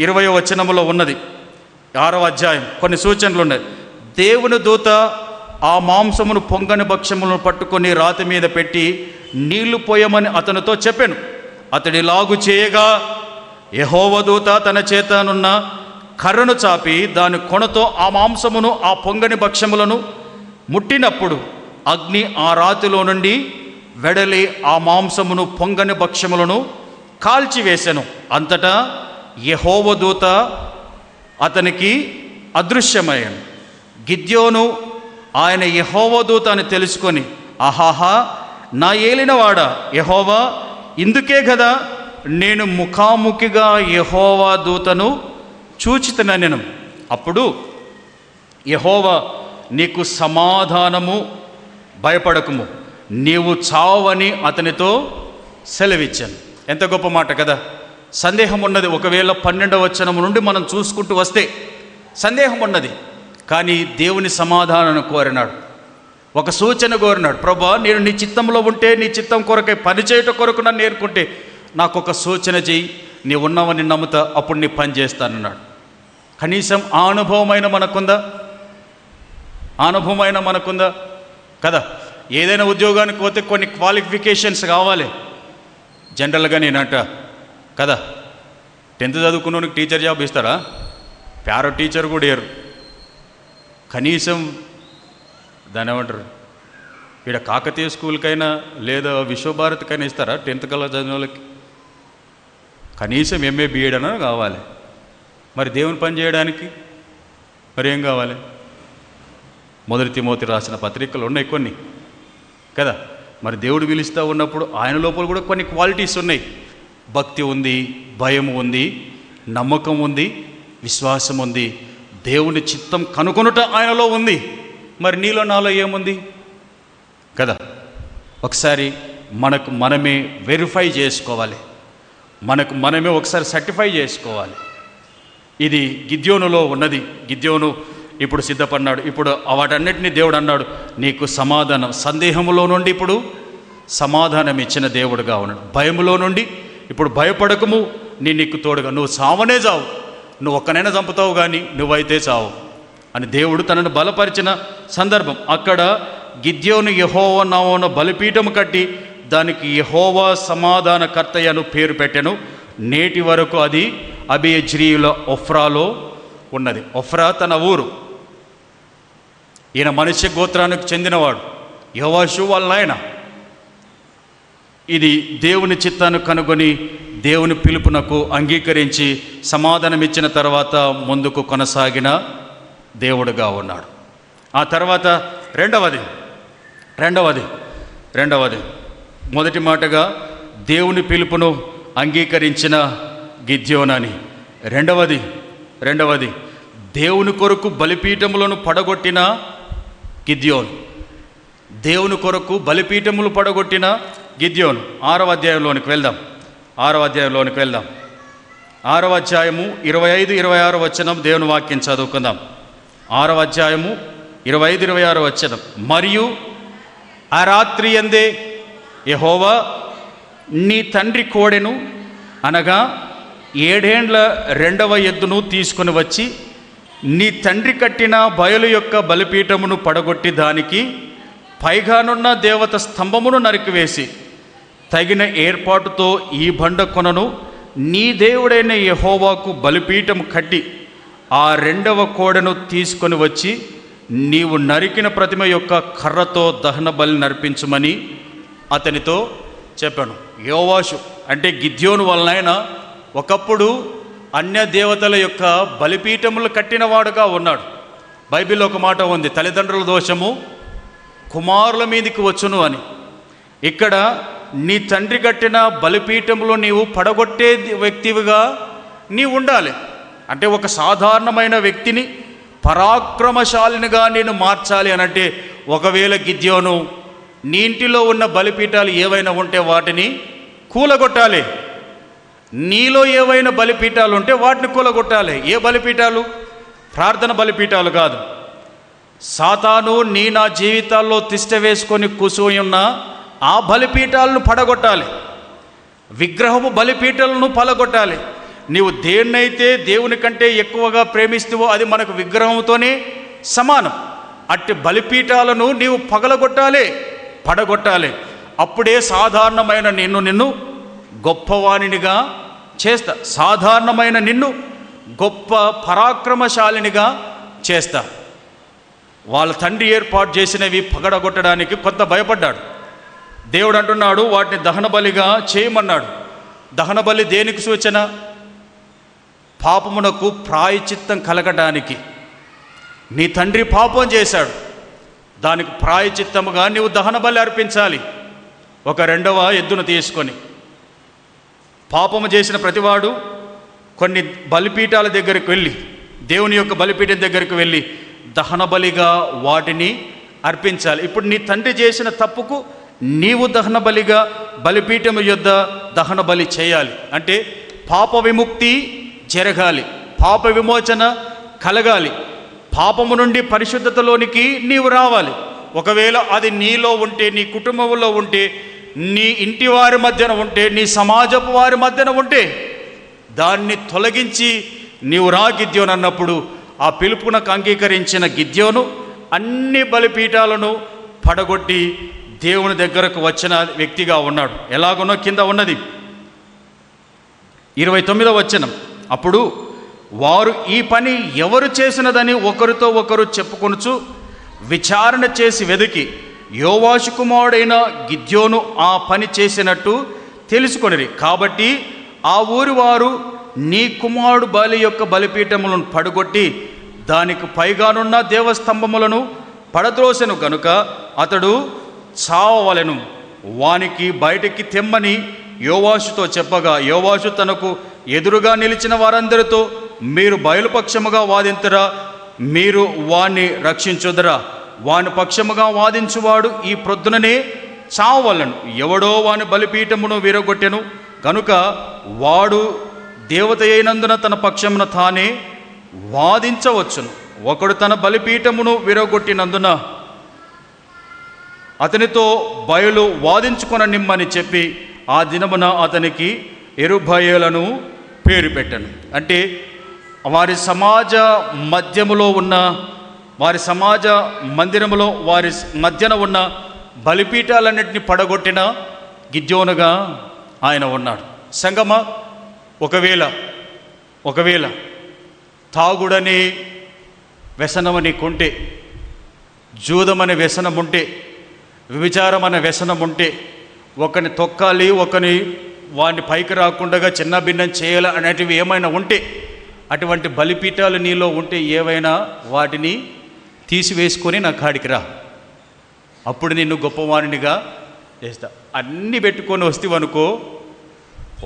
20వ వచనంలో ఉన్నది, 6వ అధ్యాయం, కొన్ని సూచనలు ఉన్నాయి. దేవుని దూత ఆ మాంసమును పొంగని భక్ష్యములను పట్టుకొని రాతి మీద పెట్టి నీళ్లు పోయమని అతనితో చెప్పాను. అతడి లాగు చేయగా యెహోవా దూత తన చేతనున్న కర్రను చాపి దాని కొనతో ఆ మాంసమును ఆ పొంగని భక్ష్యములను ముట్టినప్పుడు అగ్ని ఆ రాతిలో నుండి వెడలి ఆ మాంసమును పొంగని భక్ష్యములను కాల్చివేసెను. అంతటా యెహోవా దూత అతనికి అదృశ్యమయ్యాను. గిద్యోను ఆయన యెహోవా దూత అని తెలుసుకొని, ఆహాహా, నా ఏలినవాడా యెహోవా, ఇందుకే కదా నేను ముఖాముఖిగా యెహోవా దూతను చూచితనెను. అప్పుడు యెహోవా, నీకు సమాధానము, భయపడకుము, నీవు చావని అతనితో సెలవిచ్చాను. ఎంత గొప్ప మాట కదా. సందేహం ఉన్నది. ఒకవేళ 12వ వచనం నుండి మనం చూసుకుంటూ వస్తే సందేహం ఉన్నది. కానీ దేవుని సమాధానాన్ని కోరినాడు, ఒక సూచన కోరినాడు. ప్రభా, నేను నీ చిత్తంలో ఉంటే, నీ చిత్తం కొరకై పనిచేయట కొరకు నన్ను నేర్కుంటే నాకు ఒక సూచన చెయ్యి, నీ ఉన్నావని నమ్ముతా, అప్పుడు నీ పని చేస్తానన్నాడు. కనీసం ఆ అనుభవమైన మనకుందా కదా. ఏదైనా ఉద్యోగానికి పోతే కొన్ని క్వాలిఫికేషన్స్ కావాలి. జనరల్గా నేనంట కదా, 10th చదువుకున్నోనికి టీచర్ జాబ్ ఇస్తారా? ప్యారో టీచర్ కూడా ఇయ్యరు. కనీసం దాని ఏమంటారు, ఇక్కడ కాకతీయ స్కూల్కైనా లేదా విశ్వభారతికైనా ఇస్తారా 10th కల్లా చదివిన వాళ్ళకి? కనీసం MA BEd అన్నా కావాలి. మరి దేవుని పని చేయడానికి మరి ఏం కావాలి? 1 తిమోతి రాసిన పత్రికలు ఉన్నాయి కొన్ని కదా. మరి దేవుడు పిలుస్తూ ఉన్నప్పుడు ఆయన లోపల కూడా కొన్ని క్వాలిటీస్ ఉన్నాయి. భక్తి ఉంది, భయం ఉంది, నమ్మకం ఉంది, విశ్వాసం ఉంది, దేవుని చిత్తం కనుకొనుట ఆయనలో ఉంది. మరి నీలో నాలో ఏముంది కదా. ఒకసారి మనకు మనమే వెరిఫై చేసుకోవాలి, మనకు మనమే ఒకసారి సర్టిఫై చేసుకోవాలి. ఇది గిద్యోనులో ఉన్నది. గిద్యోను ఇప్పుడు సిద్ధపడినాడు. ఇప్పుడు వాటన్నిటినీ దేవుడు అన్నాడు, నీకు సమాధానం, సందేహములో నుండి ఇప్పుడు సమాధానం ఇచ్చిన దేవుడుగా ఉన్నాడు. భయములో నుండి ఇప్పుడు భయపడకము, నీకు తోడుగా, నువ్వు చావనే చావు, నువ్వు ఒక్కనైనా చంపుతావు కానీ నువ్వైతే చావు అని దేవుడు తనను బలపరిచిన సందర్భం. అక్కడ గిద్యోను యెహోవా నామమున బలిపీఠము కట్టి దానికి యెహోవా సమాధానకర్తయ్యను పేరు పెట్టెను. నేటి వరకు అది అబీయజ్రీయుల ఒఫ్రాలో ఉన్నది. ఒఫ్రా తన ఊరు. ఈయన మనుష్య గోత్రానికి చెందినవాడు, యెహోషు వాళ్ళ నాయన. ఇది దేవుని చిత్తాన్ని కనుగొని దేవుని పిలుపునకు అంగీకరించి సమాధానం ఇచ్చిన తర్వాత ముందుకు కొనసాగిన దేవుడుగా ఉన్నాడు. ఆ తర్వాత రెండవది మొదటి మాటగా దేవుని పిలుపును అంగీకరించిన గిద్యోనని. రెండవది దేవుని కొరకు బలిపీఠములను పడగొట్టిన గిద్యోను. దేవుని కొరకు బలిపీఠములు పడగొట్టిన గిద్యోను. 6వ అధ్యాయంలోనికి వెళ్దాం. 6వ అధ్యాయము 25-26 వచనం దేవుని వాక్యం చదువుకుందాం. 6వ అధ్యాయము 25-26 వచనం. మరియు ఆ రాత్రి యందే యెహోవా నీ తండ్రి కోడెను, అనగా 7 ఏండ్ల 2వ ఎద్దును తీసుకుని వచ్చి నీ తండ్రి కట్టిన బయలు యొక్క బలిపీఠమును పడగొట్టి దానికి పైగానున్న దేవత స్తంభమును నరికివేసి తగిన ఏర్పాటుతో ఈ బండ కొనను నీ దేవుడైన యెహోవాకు బలిపీఠం కట్టి ఆ 2వ కోడెను తీసుకొని వచ్చి నీవు నరికిన ప్రతిమ యొక్క కర్రతో దహన బలి నర్పించమని అతనితో చెప్పాను. యోవాషు అంటే గిద్యోను వలన ఒకప్పుడు అన్య దేవతల యొక్క బలిపీఠములు కట్టినవాడుగా ఉన్నాడు. బైబిల్లో ఒక మాట ఉంది, తల్లిదండ్రుల దోషము కుమారుల మీదికి వచ్చును అని. ఇక్కడ నీ తండ్రి కట్టిన బలిపీఠంలో నీవు పడగొట్టే వ్యక్తివిగా నీవు ఉండాలి. అంటే ఒక సాధారణమైన వ్యక్తిని పరాక్రమశాలినిగా నేను మార్చాలి అనంటే, ఒకవేళ గిద్యోను నీ ఇంటిలో ఉన్న బలిపీఠాలు ఏవైనా ఉంటే వాటిని కూలగొట్టాలి. నీలో ఏవైనా బలిపీఠాలు ఉంటే వాటిని కూలగొట్టాలి. ఏ బలిపీఠాలు? ప్రార్థన బలిపీఠాలు కాదు. సాతాను నా జీవితాల్లో తిష్ట వేసుకొని కూర్చొని ఉన్న ఆ బలిపీఠాలను పడగొట్టాలి. విగ్రహము బలిపీఠాలను పలగొట్టాలి. నీవు దేన్నైతే దేవుని కంటే ఎక్కువగా ప్రేమిస్తావో అది మనకు విగ్రహంతోనే సమానం. అట్టి బలిపీఠాలను నీవు పగలగొట్టాలి, పడగొట్టాలి. అప్పుడే సాధారణమైన నిన్ను గొప్పవాణినిగా చేస్తా. సాధారణమైన నిన్ను గొప్ప పరాక్రమశాలినిగా చేస్తా. వాళ్ళ తండ్రి ఏర్పాటు చేసినవి పగడగొట్టడానికి కొంత భయపడ్డాడు. దేవుడు అంటున్నాడు వాటిని దహన బలిగా చేయమన్నాడు. దహన బలి దేనికి సూచన? పాపమునకు ప్రాయచిత్తం కలగడానికి. నీ తండ్రి పాపం చేశాడు, దానికి ప్రాయచిత్తముగా నీవు దహన బలి అర్పించాలి. ఒక రెండవ ఎద్దును తీసుకొని పాపము చేసిన ప్రతివాడు కొన్ని బలిపీఠాల దగ్గరికి వెళ్ళి, దేవుని యొక్క బలిపీఠం దగ్గరికి వెళ్ళి దహన బలిగా వాటిని అర్పించాలి. ఇప్పుడు నీ తండ్రి చేసిన తప్పుకు నీవు దహన బలిగా బలిపీఠం యొద్ద దహన బలి చేయాలి. అంటే పాప విముక్తి జరగాలి, పాప విమోచన కలగాలి, పాపము నుండి పరిశుద్ధతలోనికి నీవు రావాలి. ఒకవేళ అది నీలో ఉంటే, నీ కుటుంబంలో ఉంటే, నీ ఇంటి వారి మధ్యన ఉంటే, నీ సమాజపు వారి మధ్యన ఉంటే, దాన్ని తొలగించి నీవు రా గిద్యోను అన్నప్పుడు ఆ పిలుపునకు అంగీకరించిన గిద్యోను అన్ని బలిపీఠాలను పడగొట్టి దేవుని దగ్గరకు వచ్చిన వ్యక్తిగా ఉన్నాడు. ఎలాగున్నో కింద ఉన్నది 29వ వచనం. అప్పుడు వారు ఈ పని ఎవరు చేసినదని ఒకరితో ఒకరు చెప్పుకొనుచు విచారణ చేసి వెదికి యోవాషు కుమారుడైన గిద్యోను ఆ పని చేసినట్టు తెలుసుకొనిరి. కాబట్టి ఆ ఊరి వారు నీ కుమారుడు బలి యొక్క బలిపీఠములను పడగొట్టి దానికి పైగానున్న దేవస్తంభములను పడద్రోసెను గనుక అతడు చావవలెను, వానికి బయటికి తెమ్మని యోవాషుతో చెప్పగా, యోవాషు తనకు ఎదురుగా నిలిచిన వారందరితో, మీరు బయలుపక్షముగా వాదింతురా, మీరు వాణ్ణి రక్షించుదరా? వాని పక్షముగా వాదించువాడు ఈ ప్రొద్దుననే చావవలెను. ఎవడో వాని బలిపీఠమును విరగొట్టెను కనుక వాడు దేవత అయినందున తన పక్షమున తానే వాదించవచ్చును. ఒకడు తన బలిపీఠమును విరగొట్టినందున అతనితో బయలు వాదించుకొననిమ్మని చెప్పి ఆ దినమున అతనికి యెరుబ్బయలను పేరు పెట్టాను. అంటే వారి సమాజ మధ్యములో ఉన్న, వారి సమాజ మందిరములో వారి మధ్యన ఉన్న బలిపీఠాలన్నింటినీ పడగొట్టిన గిద్యోనుగా ఆయన ఉన్నాడు. సంగమ, ఒకవేళ తాగుడనే వ్యసనము నీకుంటే, జూదమనే వ్యసనం ఉంటే, వ్యభిచారం అనే వ్యసనం ఉంటే, ఒకని తొక్కాలి, వాడిని పైకి రాకుండా చిన్న భిన్నం చేయాలి అనేటివి ఏమైనా ఉంటే, అటువంటి బలిపీఠాలు నీలో ఉంటే ఏవైనా వాటిని తీసివేసుకొని నా కాడికి రా, అప్పుడు నిన్ను గొప్పవాణినిగా చేస్తా. అన్నీ పెట్టుకొని వస్తేవనుకో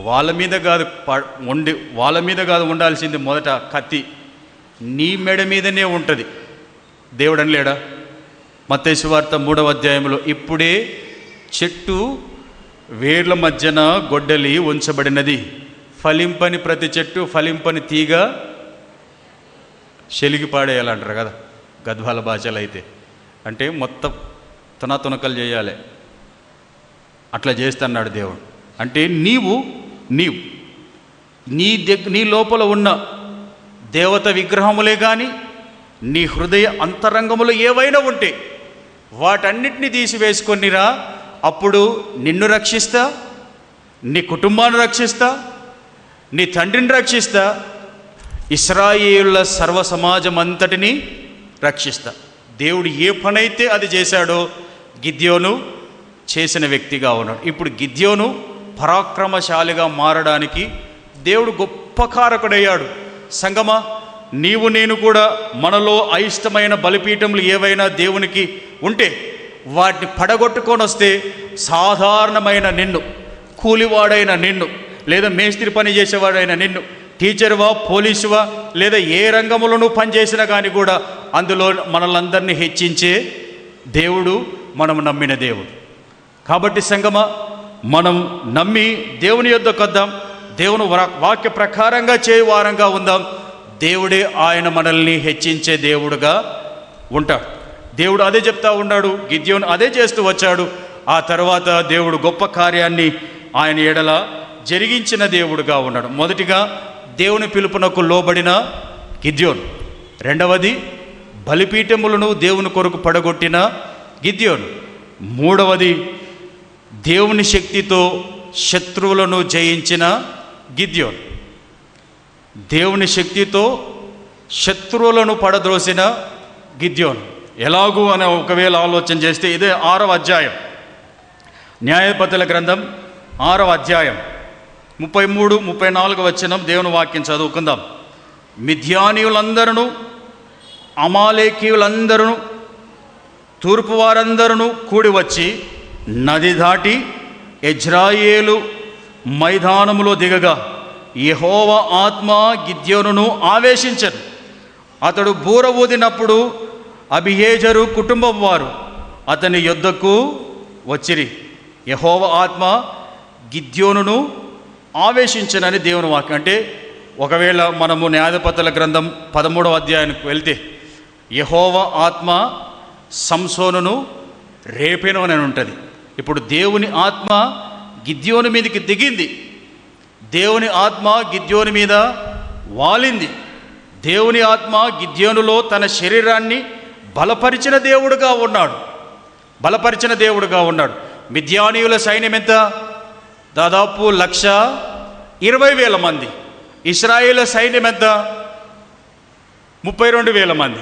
వాళ్ళ మీద కాదు ఉండాల్సింది మొదట కత్తి నీ మెడ మీదనే ఉంటుంది. దేవుడు అనలేడా మత్తయి సువార్త 3వ అధ్యాయంలో, ఇప్పుడే చెట్టు వేర్ల మధ్యన గొడ్డలి ఉంచబడినది, ఫలింపని ప్రతి చెట్టు ఫలింపని తీగ శలిగి పాడేయాలంటారు కదా గద్వాల భాషలు అయితే. అంటే మొత్తం తునకలు చేయాలి, అట్లా చేస్తున్నాడు దేవుడు. అంటే నీవు నీ లోపల ఉన్న దేవత విగ్రహములే కానీ నీ హృదయ అంతరంగములు ఏవైనా ఉంటే వాటన్నిటినీ తీసివేసుకొనిరా, అప్పుడు నిన్ను రక్షిస్తా, నీ కుటుంబాన్ని రక్షిస్తా, నీ తండ్రిని రక్షిస్తా, ఇశ్రాయేలుల సర్వ సమాజం అంతటిని రక్షిస్తా. దేవుడు ఏ పనైతే అది చేశాడో గిద్యోను చేసిన వ్యక్తిగా ఉన్నాడు. ఇప్పుడు గిద్యోను పరాక్రమశాలిగా మారడానికి దేవుడు గొప్ప కారకుడయ్యాడు. సంగమా, నీవు నేను కూడా మనలో అయిష్టమైన బలిపీఠములు ఏవైనా దేవునికి ఉంటే వాటిని పడగొట్టుకొని వస్తే సాధారణమైన నిన్ను, కూలివాడైన నిన్ను, లేదా మేస్త్రి పని చేసేవాడైన నిన్ను టీచర్వా, పోలీసువా, లేదా ఏ రంగంలోనూ పనిచేసినా కానీ కూడా అందులో మనలందరినీ హెచ్చించే దేవుడు మనం నమ్మిన దేవుడు. కాబట్టి సంగమా, మనం నమ్మి దేవుని యొద్దకు వద్దాం, దేవుని వాక్య ప్రకారంగా చేయవారంగా ఉందాం. దేవుడే ఆయన మనల్ని హెచ్చించే దేవుడుగా ఉంటాడు. దేవుడు అదే చెప్తా ఉన్నాడు, గిద్యోను అదే చేస్తూ వచ్చాడు. ఆ తర్వాత దేవుడు గొప్ప కార్యాన్ని ఆయన ఎడల జరిగించిన దేవుడుగా ఉన్నాడు. మొదటిగా దేవుని పిలుపునకు లోబడిన గిద్యోను, రెండవది బలిపీఠములను దేవుని కొరకు పడగొట్టిన గిద్యోను, మూడవది దేవుని శక్తితో శత్రువులను జయించిన గిద్యోను. దేవుని శక్తితో శత్రువులను పడద్రోసిన గిద్యోను ఎలాగూ అని ఒకవేళ ఆలోచన చేస్తే ఇదే 6వ అధ్యాయం, న్యాయాధిపతుల గ్రంథం 6వ అధ్యాయం 33, 34 వచనం దేవుని వాక్యం చదువుకుందాం. మిద్యానీయులందరూ, అమాలేకీయులందరూ, తూర్పు వారందరూ కూడి వచ్చి నది దాటి యెజ్రెయేలు మైదానములో దిగగా యెహోవా ఆత్మ గిద్యోనును ఆవేశించెను. అతడు బూర ఊదినప్పుడు అబీయెజెరు కుటుంబం వారు అతని యొద్దకు వచ్చిరి. యెహోవా ఆత్మ గిద్యోనును ఆవేశించనని దేవుని వాక్యం. అంటే ఒకవేళ మనము న్యాయాధిపతుల గ్రంథం 13వ అధ్యాయానికి వెళ్తే యెహోవా ఆత్మ సంసోనును రేపెను అని ఉంటుంది. ఇప్పుడు దేవుని ఆత్మ గిద్యోను మీదకి దిగింది, దేవుని ఆత్మ గిద్యోను మీద వాలింది. దేవుని ఆత్మ గిద్యోనులో తన శరీరాన్ని బలపరిచిన దేవుడుగా ఉన్నాడు. మిద్యానీయుల సైన్యం ఎంత? దాదాపు 120,000 మంది. ఇశ్రాయేలు సైన్యం ఎంత? 32,000 మంది.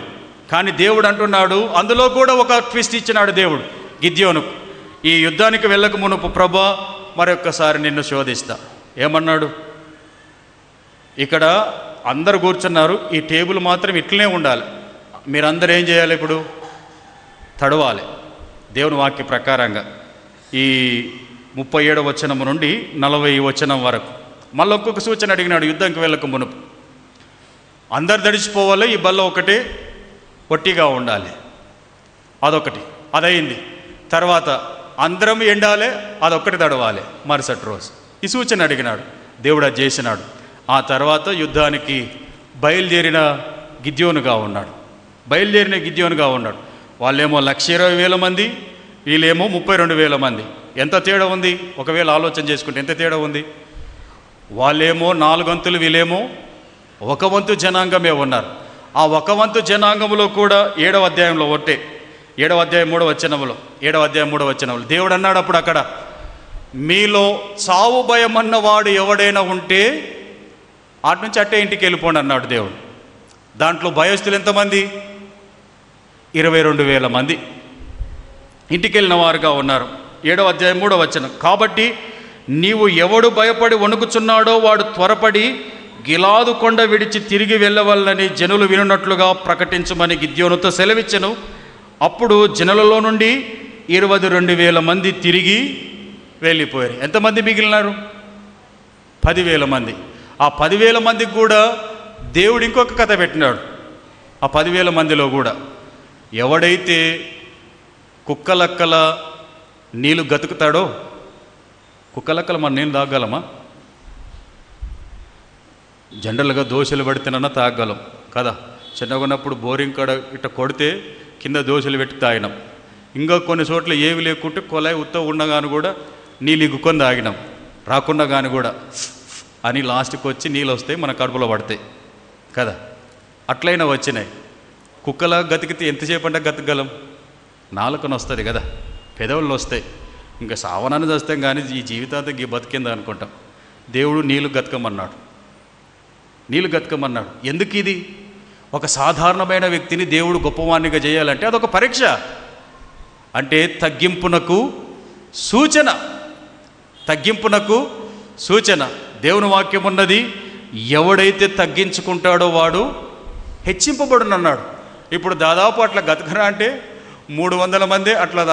కానీ దేవుడు అంటున్నాడు, అందులో కూడా ఒక ట్విస్ట్ ఇచ్చినాడు దేవుడు గిద్యోనుకు. ఈ యుద్ధానికి వెళ్ళక మునుపు, ప్రభా మరొక్కసారి నిన్ను శోధిస్తా. ఏమన్నాడు? ఇక్కడ అందరు కూర్చున్నారు, ఈ టేబుల్ మాత్రం ఇట్లనే ఉండాలి, మీరందరూ ఏం చేయాలి? ఇప్పుడు తడవాలి దేవుని వాక్య ప్రకారంగా. ఈ 37వ వచనం నుండి 40వ వచనం వరకు మళ్ళీ ఒక్కొక్క సూచన అడిగినాడు. యుద్ధానికి వెళ్ళక మునుపు అందరు తడిచిపోవాలి, ఈ బల్ల ఒకటే పొట్టిగా ఉండాలి, అదొకటి. అదయింది. తర్వాత అందరం ఎండాలి, అదొక్కటి తడవాలి మరుసటి రోజు. ఈ సూచన అడిగినాడు, దేవుడు అది చేసినాడు. ఆ తర్వాత యుద్ధానికి బయలుదేరిన గిద్యోనుగా ఉన్నాడు. వాళ్ళేమో 120,000 మంది, వీళ్ళేమో 32,000 మంది. ఎంత తేడా ఉంది? ఒకవేళ ఆలోచన చేసుకుంటే ఎంత తేడా ఉంది? వాళ్ళేమో 4 వంతులు, వీళ్ళేమో 1 వంతు జనాంగమే ఉన్నారు. ఆ 1 వంతు జనాంగంలో కూడా 7వ అధ్యాయంలో 7వ అధ్యాయం 3వ వచనంలో దేవుడు అన్నాడు అప్పుడు అక్కడ, మీలో చావు భయం అన్నవాడు ఎవడైనా ఉంటే అటు నుంచి అట్టే ఇంటికి వెళ్ళిపోండి అన్నాడు దేవుడు. దాంట్లో భయస్థులు ఎంతమంది? 22,000 మంది ఇంటికి వెళ్ళిన వారుగా ఉన్నారు. 7వ అధ్యాయం 3వ వచనం, కాబట్టి నీవు ఎవడు భయపడి వణుకుచున్నాడో వాడు త్వరపడి గిలాదు కొండ విడిచి తిరిగి వెళ్ళవల్లని జనులు వినున్నట్లుగా ప్రకటించమని గిద్యోనుతో సెలవిచ్చెను. అప్పుడు జనులలో నుండి 22,000 మంది తిరిగి వెళ్ళిపోయారు. ఎంతమంది మిగిలినారు? 10,000 మంది. ఆ 10,000 మందికి కూడా దేవుడు ఇంకొక కథ పెట్టినాడు. ఆ 10,000 మందిలో కూడా ఎవడైతే కుక్కలక్కల నీళ్ళు గతుకుతాడో, కుక్కలక్కల మన నీళ్ళు తాగలమా? జనరల్గా దోశలు పడితేనన్నా తాగలం కదా. చిన్నగా ఉన్నప్పుడు బోరింగ్ కాడ ఇట్ట కొడితే కింద దోశలు పెట్టి తాగినాం. ఇంకా కొన్ని చోట్ల ఏవి లేకుంటే కొలాయి ఉత్త ఉండగాను కూడా నీళ్ళు ఇగ్గుకొని తాగినాం, రాకుండా కానీ కూడా అని లాస్ట్కి వచ్చి నీళ్ళు వస్తాయి, మన కడుపులో పడతాయి కదా. అట్లయినా వచ్చినాయి. కుక్కలా గతికితే ఎంతసేపు అంటే గతకగలం? నాలుకను వస్తుంది కదా, పెదవులు వస్తాయి, ఇంకా సావనాన్ని చేస్తాం కానీ ఈ జీవితాంతం బతికిందా అనుకుంటాం. దేవుడు నీళ్ళు గతకమన్నాడు. ఎందుకు ఇది? ఒక సాధారణమైన వ్యక్తిని దేవుడు గొప్పవాణ్ణిగా చేయాలంటే అదొక పరీక్ష. అంటే తగ్గింపునకు సూచన. దేవుని వాక్యం ఉన్నది, ఎవడైతే తగ్గించుకుంటాడో వాడు హెచ్చింపబడునన్నాడు. ఇప్పుడు దాదాపు అట్లా గతకరా అంటే 300 మంది అట్లా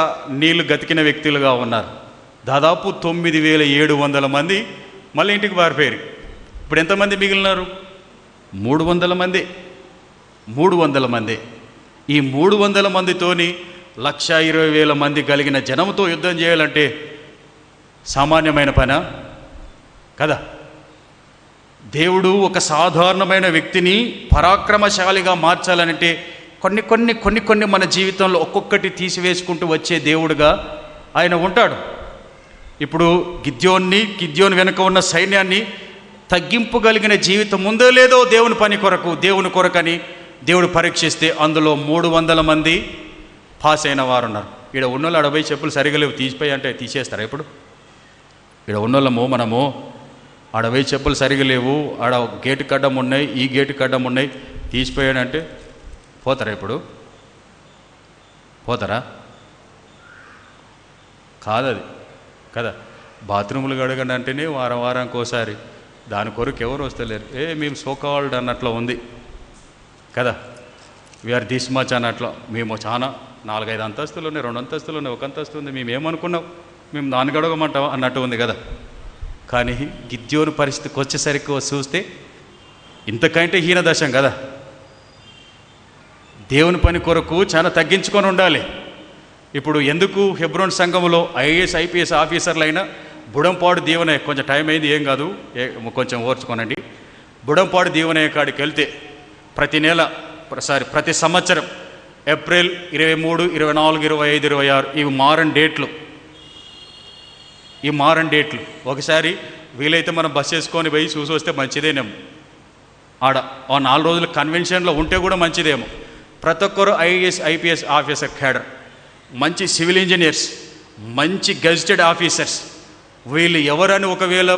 నీళ్లు గతికిన వ్యక్తులుగా ఉన్నారు. దాదాపు 9,700 మంది మళ్ళీ ఇంటికి పారిపోయారు. ఇప్పుడు ఎంతమంది మిగిలినారు? 300 మంది. 300 మంది. ఈ 300 మందితోని 1,20,000 మంది కలిగిన జనంతో యుద్ధం చేయాలంటే సామాన్యమైన పనా? కదా. దేవుడు ఒక సాధారణమైన వ్యక్తిని పరాక్రమశాలిగా మార్చాలంటే కొన్ని మన జీవితంలో ఒక్కొక్కటి తీసివేసుకుంటూ వచ్చే దేవుడుగా ఆయన ఉంటాడు. ఇప్పుడు గిద్యోను వెనుక ఉన్న సైన్యాన్ని తగ్గింపగలిగిన జీవితం ఉందో లేదో దేవుని పని కొరకు, దేవుని కొరకని దేవుడు పరీక్షిస్తే అందులో 300 మంది పాస్ అయిన వారు ఉన్నారు. ఇక్కడ ఉన్నోళ్ళు 60 చెప్పులు సరిగా లేవు తీసిపోయి అంటే తీసేస్తారా? ఇప్పుడు ఇక్కడ ఉన్నోళ్ళము మనము 60 చెప్పులు సరిగా లేవు, ఆడ గేటు కడ్డం ఉన్నాయి, ఈ గేటు కడ్డం ఉన్నాయి, తీసిపోయాడంటే పోతారా? ఇప్పుడు పోతారా? కాదది కదా. బాత్రూములు కడగండి అంటేనే వారానికి ఒకసారి, దాని కొరకు ఎవరు వస్తలేరు. మేము సోకాల్డ్ అన్నట్లు ఉంది కదా. వీఆర్ దిస్ మచ్ అన్నట్లు. మేము చాలా 4-5 అంతస్తులు ఉన్నాయి, 2 అంతస్తులు ఉన్నాయి, 1 అంతస్తు ఉంది, మేము ఏమనుకున్నాం, మేము దాన్ని గడగమంటాం అన్నట్టు ఉంది కదా. కానీ గిద్యోను పరిస్థితికి వచ్చేసరికి చూస్తే ఇంతకంటే హీనదశం కదా. దేవుని పని కొరకు చాలా తగ్గించుకొని ఉండాలి. ఇప్పుడు ఎందుకు హెబ్రోన్ సంఘంలో ఐఏఎస్ ఐపీఎస్ ఆఫీసర్లైనా బుడంపాడు దీవెన, కొంచెం టైం అయింది ఏం కాదు, కొంచెం ఓర్చుకోనండి. బుడంపాడు దీవెన కాడికి వెళ్తే ప్రతి సంవత్సరం ఏప్రిల్ 23, 24, 25, 26 ఇవి మారన్ డేట్లు. ఒకసారి వీలైతే మనం బస్ వేసుకొని పోయి చూసి వస్తే మంచిదేనేమో. ఆడ 4 రోజులు కన్వెన్షన్లో ఉంటే కూడా మంచిదేమో. ప్రతి ఒక్కరు ఐఏఎస్ ఐపీఎస్ ఆఫీసర్ క్యాడర్, మంచి సివిల్ ఇంజనీర్స్, మంచి గెజిటెడ్ ఆఫీసర్స్, వీళ్ళు ఎవరని ఒకవేళ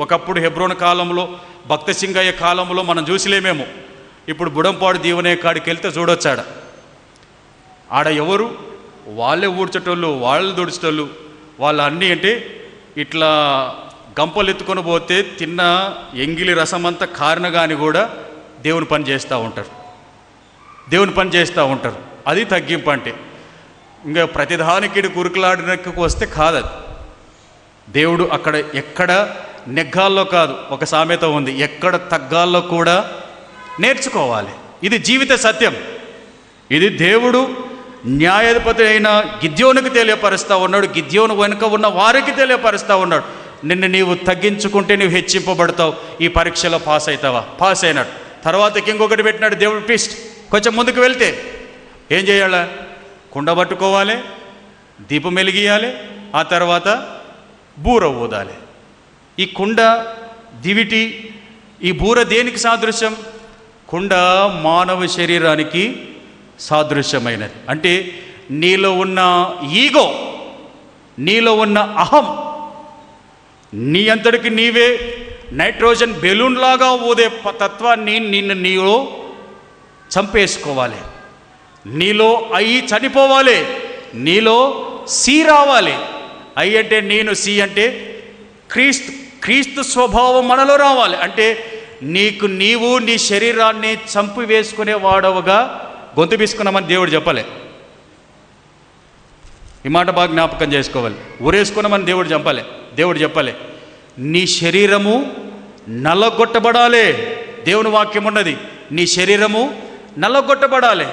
ఒకప్పుడు హెబ్రోన్ కాలంలో భక్త సింగయ్య కాలంలో మనం చూసిలేమేమో. ఇప్పుడు బుడంపాడు దీవెన కాడికి వెళ్తే చూడొచ్చాడ. ఆడ ఎవరు? వాళ్ళే ఊడ్చేటోళ్ళు, వాళ్ళు దుడిచేటోళ్ళు, వాళ్ళు అన్నీ అంటే ఇట్లా గంపలు ఎత్తుకొని పోతే తిన్న ఎంగిలి రసమంతా కారణ కానీ కూడా దేవుని పని చేస్తూ ఉంటారు. అది తగ్గింపు అంటే. ఇంకా ప్రతిదానికి కురుకులాడినకు వస్తే కాదది. దేవుడు ఎక్కడ నెగ్గాల్లో కాదు, ఒక సామెత ఉంది, ఎక్కడ తగ్గాల్లో కూడా నేర్చుకోవాలి. ఇది జీవిత సత్యం. ఇది దేవుడు న్యాయాధిపతి అయిన గిద్యోనుకి తెలియపరుస్తూ ఉన్నాడు, గిద్యోను వెనుక ఉన్న వారికి తెలియపరుస్తూ ఉన్నాడు. నిన్ను నీవు తగ్గించుకుంటే నీవు హెచ్చింపబడతావు, ఈ పరీక్షలో పాస్ అవుతావా? పాస్ అయినాడు. తర్వాతకి ఇంకొకటి పెట్టినాడు దేవుడు ట్విస్ట్. కొంచెం ముందుకు వెళ్తే ఏం చేయాలి? కుండ పట్టుకోవాలి, దీపం వెలిగియాలి, ఆ తర్వాత బూర ఊదాలి. ఈ కుండ, దివిటి, ఈ బూర దేనికి సాదృశ్యం? కుండ మానవ శరీరానికి సాదృశ్యమైనది. అంటే నీలో ఉన్న ఈగో, నీలో ఉన్న అహం, నీ అంతటికి నీవే నైట్రోజన్ బెలూన్ లాగా ఊదే తత్వాన్ని నీలో చంపేసుకోవాలి. నీలో అయి చనిపోవాలి, నీలో సి రావాలి. ఐ అంటే నేను, సి అంటే క్రీస్తు స్వభావం మనలో రావాలి. అంటే నీవు నీ శరీరాన్ని చంపివేసుకునే వాడవుగా గొంతు పీసుకున్నామని దేవుడు చెప్పలే. ఈ మాట బాగా జ్ఞాపకం చేసుకోవాలి. ఊరేసుకున్నామని దేవుడు చెప్పలే. నీ శరీరము నల్లగొట్టబడాలి. దేవుని వాక్యం ఉన్నది, నీ శరీరము నల్లగొట్టబడాలి.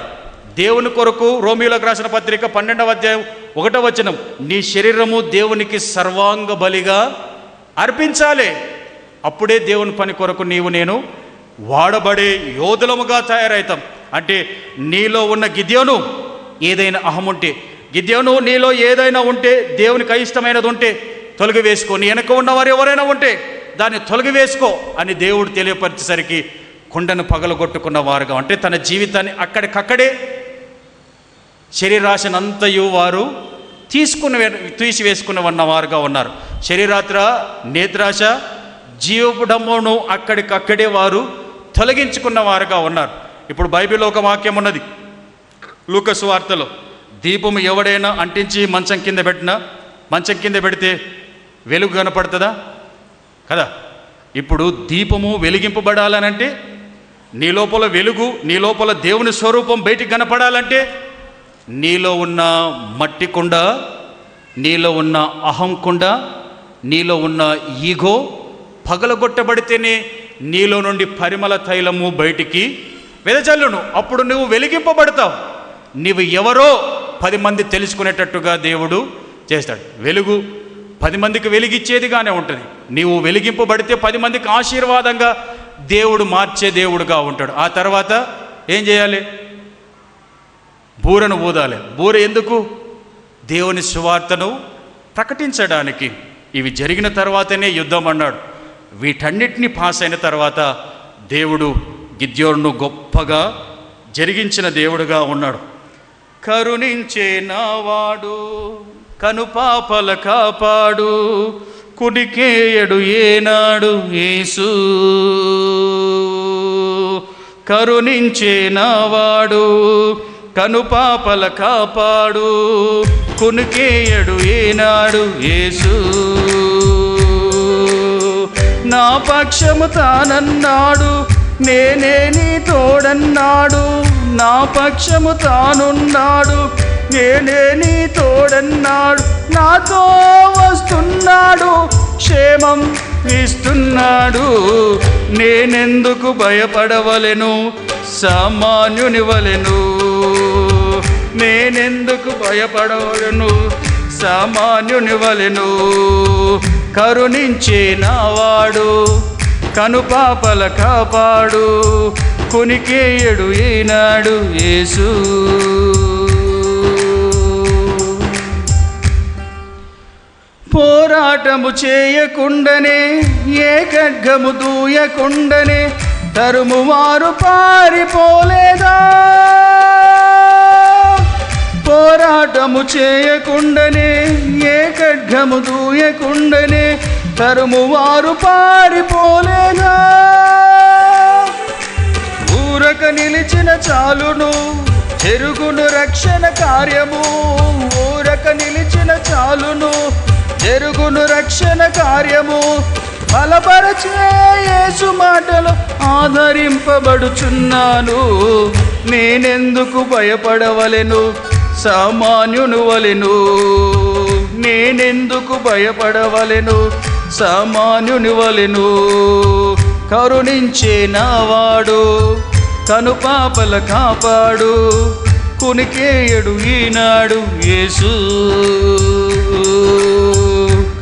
దేవుని కొరకు రోమీయులకు రాసిన పత్రిక 12వ అధ్యాయం 1వ వచనం, నీ శరీరము దేవునికి సర్వాంగ బలిగా అర్పించాలి. అప్పుడే దేవుని పని కొరకు నేను వాడబడే యోధులముగా తయారవుతాం. అంటే నీలో ఉన్న గిద్యోను ఏదైనా అహం ఉంటే, గిద్యోను నీలో ఏదైనా ఉంటే, దేవునికి అయిష్టమైనది ఉంటే తొలగివేసుకో. నీ వెనక ఉన్నవారు ఎవరైనా ఉంటే దాన్ని తొలగివేసుకో అని దేవుడు తెలియపరిచేసరికి కుండను పగలగొట్టుకున్న వారుగా, అంటే తన జీవితాన్ని అక్కడికక్కడే శరీరాశనంతయు వారు తీసివేసుకున్న వారుగా ఉన్నారు. శరీరాత్ర, నేత్రాశ, జీవడంబమును అక్కడికక్కడే వారు తొలగించుకున్న వారుగా ఉన్నారు. ఇప్పుడు బైబిల్లో ఒక వాక్యం ఉన్నది, లూకా సువార్తలో, దీపము ఎవడైనా అంటించి మంచం కింద పెడితే వెలుగు కనపడుతుందా? కదా. ఇప్పుడు దీపము వెలిగింపబడాలనంటే, నీ లోపల వెలుగు, నీ లోపల దేవుని స్వరూపం బయటికి కనపడాలంటే నీలో ఉన్న మట్టి కుండ, నీలో ఉన్న అహం కుండ, నీలో ఉన్న ఈగో పగలగొట్టబడితేనే నీలో నుండి పరిమళ తైలము బయటికి వెదజల్లును. అప్పుడు నువ్వు వెలిగింపబడతావు. నీవు ఎవరో 10 మంది తెలుసుకునేటట్టుగా దేవుడు చేస్తాడు. వెలుగు 10 మందికి వెలిగిచ్చేదిగానే ఉంటుంది. నీవు వెలిగింపబడితే 10 మందికి ఆశీర్వాదంగా దేవుడు మార్చే దేవుడుగా ఉంటాడు. ఆ తర్వాత ఏం చేయాలి? బూరను ఊదాలి. బూర ఎందుకు? దేవుని సువార్తను ప్రకటించడానికి. ఇవి జరిగిన తర్వాతనే యుద్ధం అన్నాడు. వీటన్నిటినీ పాస్ అయిన తర్వాత దేవుడు గిద్యోనును గొప్పగా జరిగించిన దేవుడుగా ఉన్నాడు. కరుణించే నావాడు, కనుపాపల కాపాడు, కుడికేయడు ఏనాడు యేసు. కరుణించే నావాడు, కనుపాపల కాపాడు, కునికేయడు ఏనాడు యేసు. నా పక్షము తానన్నాడు, నేనే నీ తోడన్నాడు. నా పక్షము తానున్నాడు, నేనే నీ తోడన్నాడు. నాతో వస్తున్నాడు, క్షేమం ఇస్తున్నాడు. నేనెందుకు భయపడవలెను, సామాన్యుని వలెను. నేనెందుకు భయపడవలెను, సామాన్యుని వలెను. కరుణించే నావాడు, కనుపాపల కాపాడు, కునికేయడు ఈనాడు యేసు. పోరాటము చేయకుండనే, ఏ ఖడ్గము దూయకుండనే, తరుమువారు పారిపోలేదా? పోరాటము చేయకుండనే, ఏ ఖడ్గము దూయకుండనే, తరుమువారు పారిపోలేదా? ఊరక నిలిచిన చాలును, జరుగును రక్షణ కార్యము. ఊరక నిలిచిన చాలును, జరుగును రక్షణ కార్యము. బలపరచే యేసు మాటలు ఆదరింపబడుచున్నాను. నేనెందుకు భయపడవలెను, సామాన్యుని వలెను. నేనెందుకు భయపడవలెను, సామాన్యుని వలెను. కరుణించే నావాడు, కనుపాపల కాపాడు, కునికేయడు ఈనాడు యేసు.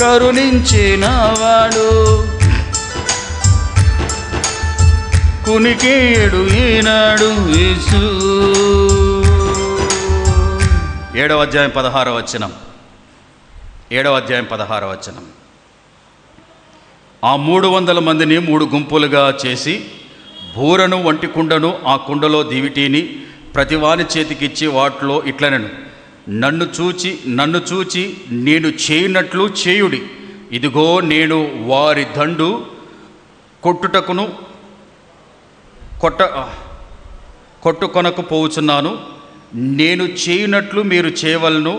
కరుణించే నావాడు, కునికేయడు ఈనాడు యేసు. 7వ అధ్యాయం 16వ వచనం. 7వ అధ్యాయం 16వ వచనం. ఆ 300 మందిని 3 గుంపులుగా చేసి బూరను వంటి కుండను ఆ కుండలో దివిటీని ప్రతివాని చేతికిచ్చి వాటిలో ఇట్లనెను, నన్ను చూచి నేను చేయనట్లు చేయుడి. ఇదిగో నేను వారి దండు కొట్టుకొనకు పోవుచున్నాను. నేను చేయనట్లు మీరు చేయవలను.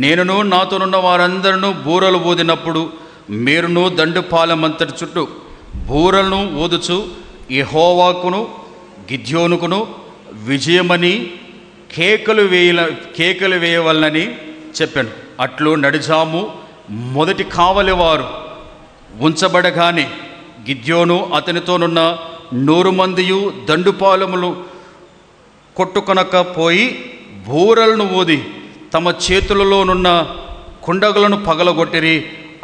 నేనును నాతోనున్న వారందరూ బూరలు ఊదినప్పుడు మీరును దండుపాలెమంతటి చుట్టూ బూరలను ఊదుచు యెహోవాకును గిద్యోనుకును విజయమని కేకలు వేయవలనని చెప్పాను. అట్లు నడిజాము మొదటి కావలివారు ఉంచబడగానే గిద్యోను అతనితోనున్న 100 మందియు దండుపాలెములు కొట్టుకొనకపోయి బూరలను ఊది తమ చేతులలోనున్న కుండగలను పగలగొట్టిరి.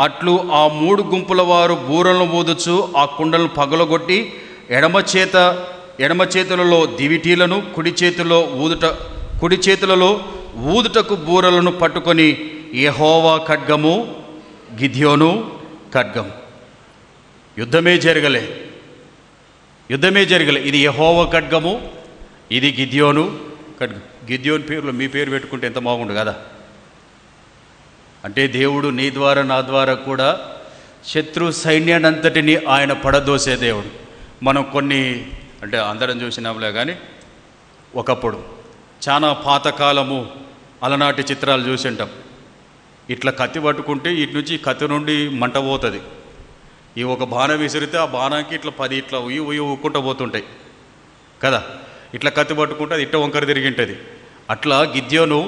అట్లు ఆ 3 గుంపుల వారు బూరలను ఊదుచు ఆ కుండలను పగలగొట్టి ఎడమ చేతులలో దివిటీలను కుడి చేతులలో ఊదుటకు బూరలను పట్టుకొని యెహోవా ఖడ్గము, గిద్యోను ఖడ్గం. యుద్ధమే జరగలే. ఇది యెహోవా ఖడ్గము, ఇది గిద్యోను ఖడ్గం. గిద్యోను పేరులో మీ పేరు పెట్టుకుంటే ఎంత బాగుండు కదా. అంటే దేవుడు నీ ద్వారా నా ద్వారా కూడా శత్రు సైన్యానంతటిని ఆయన పడదోసే దేవుడు. మనం కొన్ని అంటే అందరం చూసినాంలే కానీ ఒకప్పుడు చాలా పాతకాలము అలనాటి చిత్రాలు చూసి ఉంటాం. ఇట్లా కత్తి పట్టుకుంటే ఇటు నుంచి కత్తి నుండి మంట పోతుంది. ఈ ఒక బాణం విసిరితే ఆ బాణానికి ఇట్లా 10 ఇట్లా ఊక్కుంటూ పోతుంటాయి కదా. ఇట్లా కత్తి పట్టుకుంటే అది ఇట్ట వంకర తిరిగింటుంది. అట్లా గిద్యోను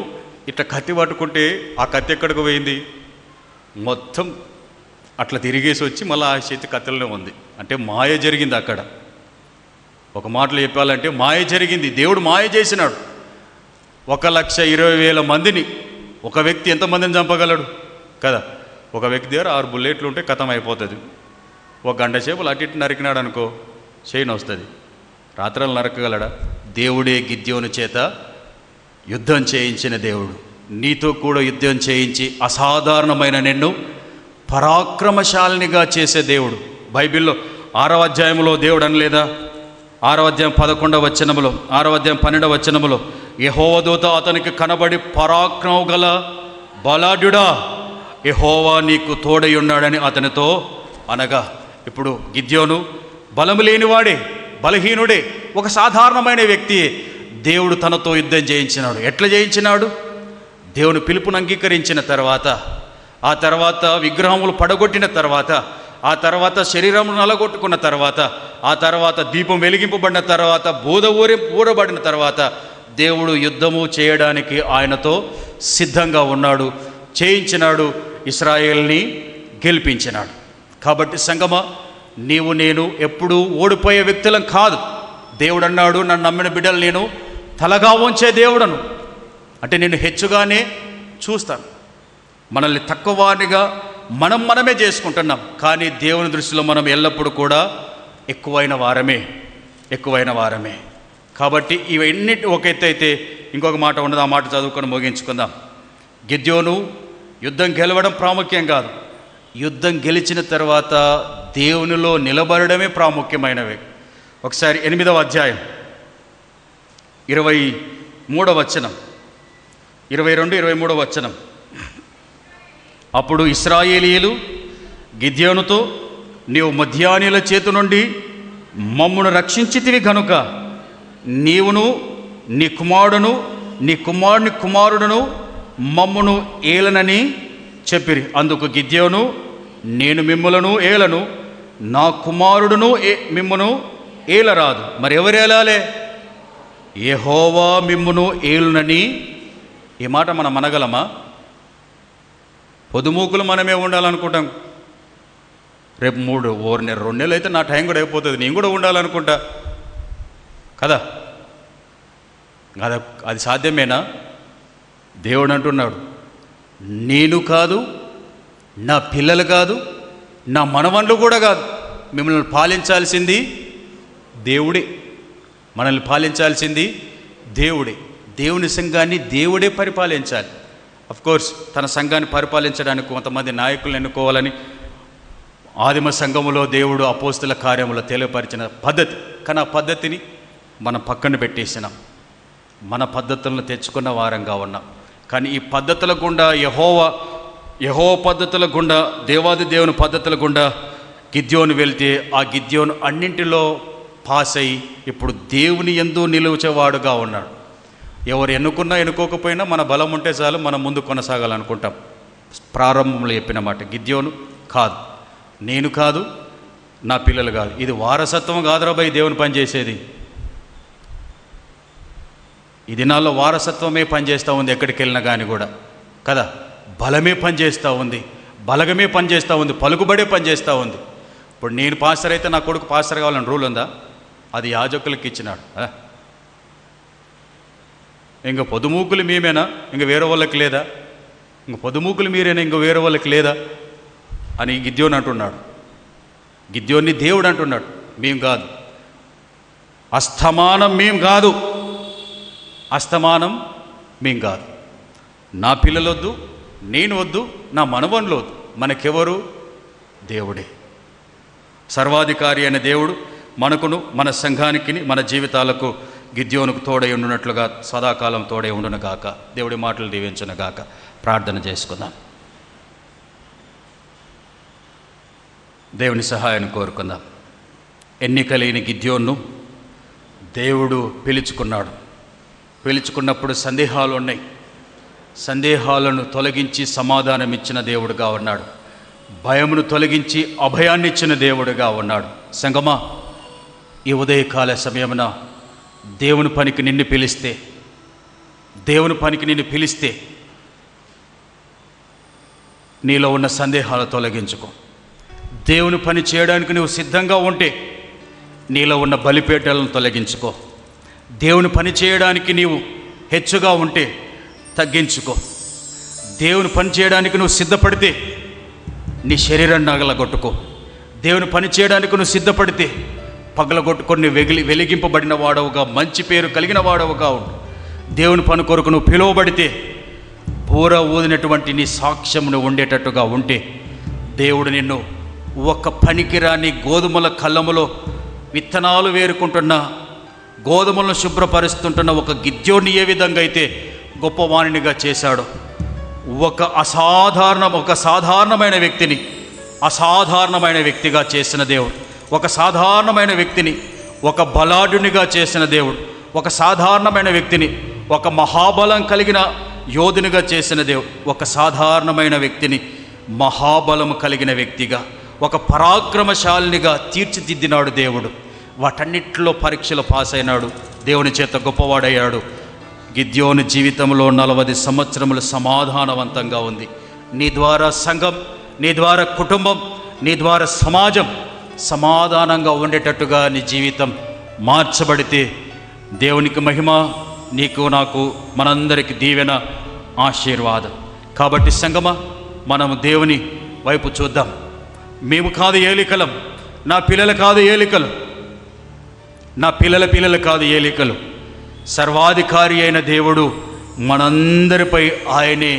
ఇట్లా కత్తి పట్టుకుంటే ఆ కత్తి ఎక్కడికి పోయింది? మొత్తం అట్లా తిరిగేసి వచ్చి మళ్ళీ ఆ చేతి కత్తెలనే ఉంది. అంటే మాయ జరిగింది అక్కడ. ఒక మాటలో చెప్పాలంటే మాయ జరిగింది. దేవుడు మాయ చేసినాడు. 1,20,000 మందిని ఒక వ్యక్తి ఎంతమందిని చంపగలడు కదా? ఒక వ్యక్తి దగ్గర 6 బుల్లెట్లు ఉంటే కథం అయిపోతుంది. ఒక గంట సేపులు అటు ఇటు నరికినాడు అనుకో, చైన్ వస్తుంది. రాత్రులు నరకగలడా? దేవుడే గిద్యోను చేత యుద్ధం చేయించిన దేవుడు. నీతో కూడా యుద్ధం చేయించి అసాధారణమైన నిన్ను పరాక్రమశాలినిగా చేసే దేవుడు. బైబిల్లో 6వ అధ్యాయంలో దేవుడు అనలేదా? 6వ అధ్యాయం 11వ వచనములో, 6వ అధ్యాయం 12వ వచనములో, యెహోవా దూత అతనికి కనబడి పరాక్రమం గల బలాఢ్యుడా, యెహోవా నీకు తోడై ఉన్నాడని అతనితో అనగా. ఇప్పుడు గిద్యోను బలము లేనివాడే, బలహీనుడే, ఒక సాధారణమైన వ్యక్తి. దేవుడు తనతో యుద్ధం చేయించినాడు. ఎట్లా చేయించినాడు? దేవుని పిలుపును అంగీకరించిన తర్వాత, ఆ తర్వాత విగ్రహములు పడగొట్టిన తర్వాత, ఆ తర్వాత శరీరము నలగొట్టుకున్న తర్వాత, ఆ తర్వాత దీపం వెలిగింపబడిన తర్వాత, ఊరబడిన తర్వాత దేవుడు యుద్ధము చేయడానికి ఆయనతో సిద్ధంగా ఉన్నాడు, చేయించినాడు, ఇశ్రాయేల్ని గెలిపించినాడు. కాబట్టి సంగమా, నీవు నేను ఎప్పుడూ ఓడిపోయే వ్యక్తులం కాదు. దేవుడు అన్నాడు, నన్ను నమ్మిన బిడ్డలు నేను తలగా ఉంచే దేవుడను. అంటే నేను హెచ్చుగానే చూస్తాను. మనల్ని తక్కువగా మనమే చేసుకుంటున్నాం. కానీ దేవుని దృష్టిలో మనం ఎల్లప్పుడూ కూడా ఎక్కువైన వారమే. కాబట్టి ఇవన్నిటి ఒక ఎత్తు అయితే, ఇంకొక మాట ఉన్నది. ఆ మాట చదువుకొని ముగించుకుందాం. గిద్యోను యుద్ధం గెలవడం ప్రాముఖ్యం కాదు, యుద్ధం గెలిచిన తర్వాత దేవునిలో నిలబడమే ప్రాముఖ్యమైనవి. ఒకసారి 8వ అధ్యాయం 23వ వచనం, 22, 23వ వచనం. అప్పుడు ఇశ్రాయేలీయులు గిద్యోనుతో, నీవు మద్యానీయుల చేతి నుండి మమ్మును రక్షించితివి గనుక నీవును నీ కుమారుడును నీ కుమారుని కుమారుడును మమ్మును ఏలనని చెప్పిరి. అందుకు గిద్యోను, నేను మిమ్ములను ఏలను, నా కుమారుడును మిమ్మును ఏలరాదు. మరి ఎవరు ఏలాలే? యెహోవా మిమ్మును ఏలునని. ఈ మాట మనం అనగలమా? పొదుమూకులు మనమే ఉండాలనుకుంటాం. రేపు 2 నెలలు అయితే నా టైం కూడా అయిపోతుంది, నేను కూడా ఉండాలనుకుంటా కదా. అది సాధ్యమేనా? దేవుడు అంటున్నాడు, నేను కాదు, నా పిల్లలు కాదు, నా మనవన్లు కూడా కాదు, మిమ్మల్ని పాలించాల్సింది దేవుడే. మనల్ని పాలించాల్సింది దేవుడే. దేవుని సంఘాన్ని దేవుడే పరిపాలించాలి. కోర్స్ తన సంఘాన్ని పరిపాలించడానికి కొంతమంది నాయకులను ఎన్నుకోవాలని ఆదిమ సంఘములో దేవుడు అపోస్తుల కార్యములో తెలియపరిచిన పద్ధతి. కానీ ఆ పద్ధతిని మనం పక్కన పెట్టేసినాం, మన పద్ధతులను తెచ్చుకున్న వారంగా ఉన్నాం. కానీ ఈ పద్ధతుల గుండా, యెహోవా పద్ధతుల గుండా, దేవాది దేవుని పద్ధతుల గుండా గిద్యోను వెళ్తే, ఆ గిద్యోను అన్నింటిలో పాస్ అయి ఇప్పుడు దేవుని యందు నిలువచేవాడుగా ఉన్నాడు. ఎవరు ఎన్నుకున్నా ఎన్నుకోకపోయినా మన బలం ఉంటే చాలు, మనం ముందు కొనసాగాలనుకుంటాం. ప్రారంభంలో చెప్పిన మాట, గిద్యోను కాదు, నేను కాదు, నా పిల్లలు కాదు. ఇది వారసత్వం కాదురాబాయి దేవుని పని చేసేది. ఈ దినాల్లో వారసత్వమే పనిచేస్తూ ఉంది, ఎక్కడికి వెళ్ళినా కానీ కూడా కదా. బలమే పనిచేస్తూ ఉంది, బలగమే పనిచేస్తూ ఉంది, పలుకుబడే పనిచేస్తూ ఉంది. ఇప్పుడు నేను పాస్టర్ అయితే నా కొడుకు పాస్టర్ కావాలని రూల్ ఉందా? అది యాజకులకి ఇచ్చినాడు. ఇంక పొదుమూకులు మేమేనా, ఇంక వేరే వాళ్ళకి లేదా? ఇంక పొదుమూకులు మీరేనా, ఇంక వేరే వాళ్ళకి లేదా అని గిద్యోను అంటున్నాడు. గిద్యోన్ని దేవుడు అంటున్నాడు, మేం కాదు, అస్తమానం మేం కాదు, నా పిల్లలొద్దు, నేను వద్దు, నా మనవన్లు వద్దు, మనకెవరు? దేవుడే. సర్వాధికారి అయిన దేవుడు మనకును, మన సంఘానికి, మన జీవితాలకు గిద్యోనుకు తోడై ఉండునట్లుగా సదాకాలం తోడై ఉండునుగాక. దేవుడి మాటలు దీవించునుగాక. ప్రార్థన చేసుకుందాం. దేవుని సహాయాన్ని కోరుకుందాం. ఎన్నికలేని గిద్యోను దేవుడు పిలుచుకున్నాడు. పిలుచుకున్నప్పుడు సందేహాలు ఉన్నాయి. సందేహాలను తొలగించి సమాధానం ఇచ్చిన దేవుడుగా ఉన్నాడు. భయమును తొలగించి అభయాన్ని ఇచ్చిన దేవుడుగా ఉన్నాడు. సంగమా, ఈ ఉదయకాల సమయమున దేవుని పనికి నిన్ను పిలిస్తే నీలో ఉన్న సందేహాలు తొలగించుకో. దేవుని పని చేయడానికి నువ్వు సిద్ధంగా ఉంటే నీలో ఉన్న బలిపీఠాలను తొలగించుకో. దేవుని పని చేయడానికి నీవు హెచ్చుగా ఉంటే తగ్గించుకో. దేవుని పని చేయడానికి నువ్వు సిద్ధపడితే నీ శరీరాన్ని నగలగొట్టుకో. దేవుని పని చేయడానికి నువ్వు సిద్ధపడితే పగలగొట్టుకొని వెలిగింపబడిన వాడవుగా, మంచి పేరు కలిగిన వాడవుగా ఉండు. దేవుని పని కొరకు నువ్వు పిలువబడితే పూర ఊదినటువంటి నీ సాక్ష్యమును ఉండేటట్టుగా ఉంటే దేవుడు నిన్ను ఒక పనికిరాని గోధుమల కళ్ళములో విత్తనాలు వేరుకుంటున్న, గోధుమలను శుభ్రపరుస్తుంటున్న ఒక గిద్యోని ఏ విధంగా అయితే గొప్పవాణినిగా చేశాడో, ఒక సాధారణమైన వ్యక్తిని అసాధారణమైన వ్యక్తిగా చేసిన దేవుడు, ఒక సాధారణమైన వ్యక్తిని ఒక బలాఢ్యునిగా చేసిన దేవుడు, ఒక సాధారణమైన వ్యక్తిని ఒక మహాబలం కలిగిన యోధునిగా చేసిన దేవుడు, ఒక సాధారణమైన వ్యక్తిని మహాబలము కలిగిన వ్యక్తిగా, ఒక పరాక్రమశాలినిగా తీర్చిదిద్దినాడు దేవుడు. వాటన్నిటిలో పరీక్షలు పాస్ అయినాడు, దేవుని చేత గొప్పవాడయ్యాడు. గిద్యోని జీవితంలో 40 సంవత్సరములు సమాధానవంతంగా ఉంది. నీ ద్వారా సంఘం, నీ ద్వారా కుటుంబం, నీ ద్వారా సమాజం సమాధానంగా ఉండేటట్టుగా నీ జీవితం మార్చబడితే దేవునికి మహిమ, నీకు నాకు మనందరికి దీవెన, ఆశీర్వాదం. కాబట్టి సంగమా, మనము దేవుని వైపు చూద్దాం. మేము కాదు ఏలికలం, నా పిల్లలు కాదు ఏలికలు, నా పిల్లలు కాదు ఏలికలు. సర్వాధికారి అయిన దేవుడు మనందరిపై, ఆయనే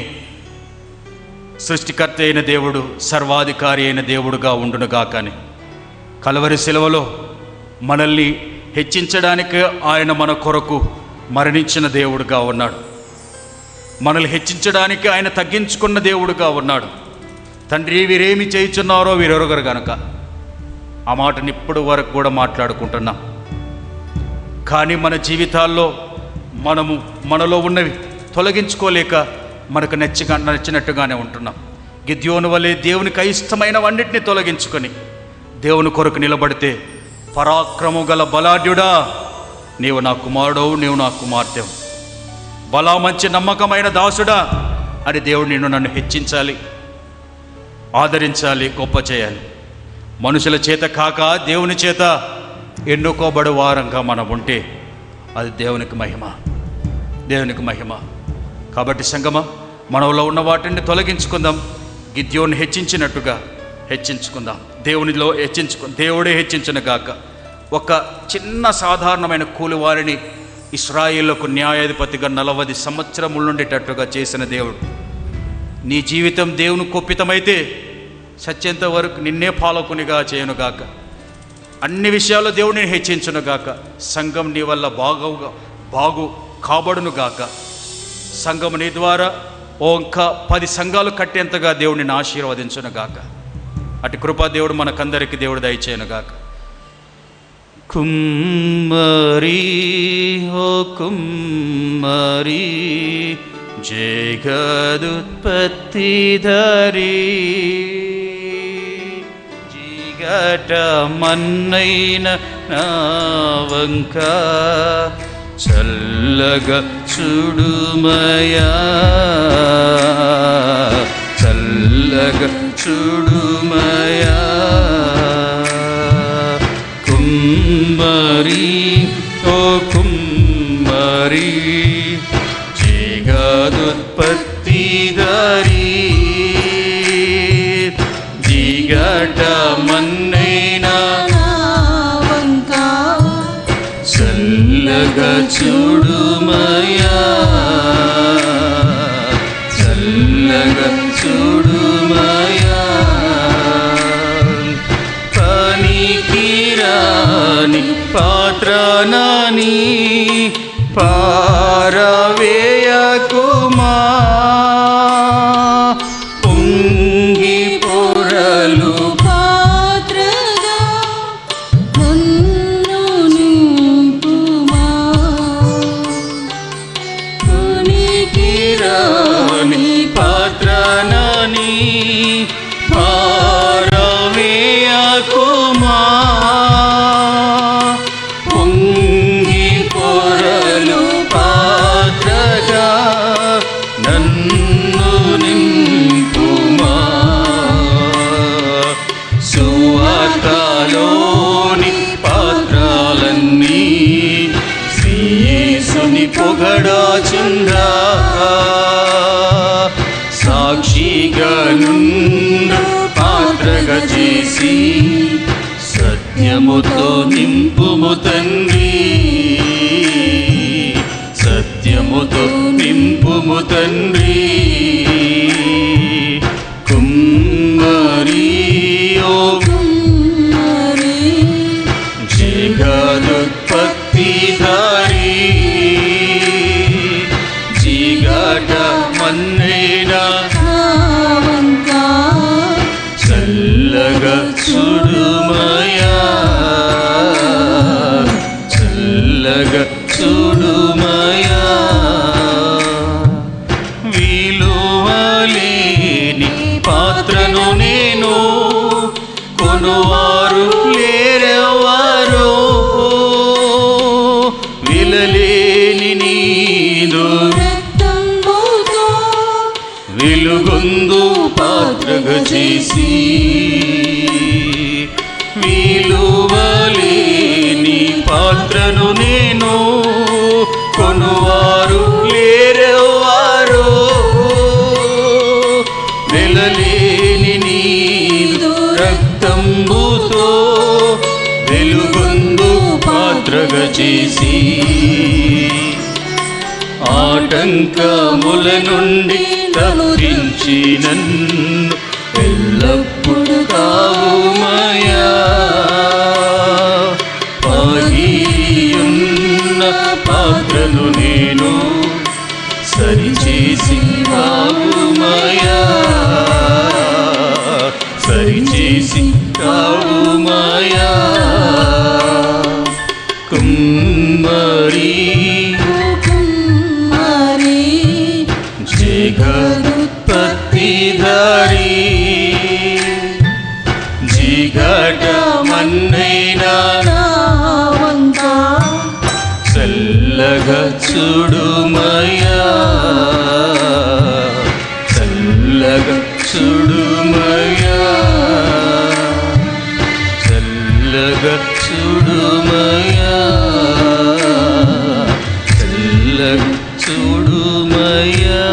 సృష్టికర్త అయిన దేవుడు, సర్వాధికారి అయిన దేవుడుగా ఉండునుగా. కానీ కలవరి శిలువలో మనల్ని హెచ్చించడానికి ఆయన మన కొరకు మరణించిన దేవుడుగా ఉన్నాడు. మనల్ని హెచ్చించడానికి ఆయన తగ్గించుకున్న దేవుడుగా ఉన్నాడు. తండ్రి, వీరేమి చేయుచున్నారో వీరెరుగరు గనక, ఆ మాటని ఇప్పుడు వరకు కూడా మాట్లాడుకుంటున్నాం. కానీ మన జీవితాల్లో మనలో ఉన్నవి తొలగించుకోలేక మనకు నచ్చినట్టుగానే ఉంటున్నాం. గిద్యోను వలె దేవునికి అయిష్టమైనవన్నిటిని తొలగించుకొని దేవుని కొరకు నిలబడితే, పరాక్రము గల బలాఢ్యుడా, నీవు నా కుమారుడవు, నీవు నా కుమార్తెవు, బలా మంచి నమ్మకమైన దాసుడా అని దేవుడు నన్ను హెచ్చించాలి, ఆదరించాలి, గొప్ప చేయాలి. మనుషుల చేత కాక దేవుని చేత ఎన్నుకోబడు వారంగా మనం ఉంటే అది దేవునికి మహిమ, దేవునికి మహిమ. కాబట్టి సంగమా, మనలో ఉన్న వాటిని తొలగించుకుందాం. గిద్యోని హెచ్చించినట్టుగా హెచ్చించుకుందాం. దేవునిలో దేవుడే హెచ్చించును గాక. ఒక చిన్న సాధారణమైన కూలివారిని ఇశ్రాయేలుకు న్యాయాధిపతిగా 40 సంవత్సరములు ఉండేటట్టుగా చేసిన దేవుడు, నీ జీవితం దేవుని కొప్పితమైతే సత్యంత వరకు నిన్నే పాలకునిగా చేయనుగాక. అన్ని విషయాల్లో దేవుడిని హెచ్చించునుగాక. సంఘం నీ వల్ల బాగు కాబడునుగాక. సంఘం నీ ద్వారా ఇంకా 10 సంఘాలు కట్టేంతగా దేవుడిని ఆశీర్వదించునుగాక. అటు కృపా దేవుడు మనకందరికీ దేవుడు దయచేయనుగాక. కుమ్మరి ఓ కుమ్మరి, జగదుత్పత్తిధరి, జిగట మన్నైన నా వంక చల్లగా చూడుమయా, చల్లగా చూడుమయా. కుమ్మరి ఓ కుమ్మరి, జగదుత్పత్తిధరి, జిగట మన్నైన చల్లగా చూడుమయా, చల్లగా చూడుమయా. పనికిరాని పాత్రనాని పారవేయకుమా, పొంగి పొరలు పాత్రగా నన్ను నింపుమా. పనికిరాని పాత్రనాని పారవేయకుమా, పొంగి పొరలు పాత్రగా నన్ను పాత్రగా చేసి సత్యముతో నింపుము తండ్రి, సత్యముతో నింపుము తండ్రి. కుమ్మరి ఓ కుమ్మరి జగదుత్పత్తిదారి, జిగట మన్నైనా వంక చల్లగా చూడుమయా, చల్లగా చూడుమయా. విలువలేని పాత్రను నేను, కొనువారు లేరెవరో. విలలేని నీదు రక్తంబుతో వెలుగొందు పాత్రగా చేసి, విలువలేని పాత్రను నేను, కొనువారు లేరెవరో. వెలలేని నీదు రక్తంబుతో వెలుగొందు పాత్రగా చేసి, ఆటంకముల నుండి తప్పించి నన్ను ఎల్లప్పుడు కావుమయా. పగిలియున్న పాత్రను నేను సరిచేసి కావుమయా, సరిచేసి కావుమయా. కుమ్మరి కుమ్మరి జగదుత్పత్తిదారి, జిగట మన్నైనా వంక చల్లగా చూడుమయా, చల్లగా చూడుమయా, చల్లగా చూడుమయా, చల్లగా చూడుమయా.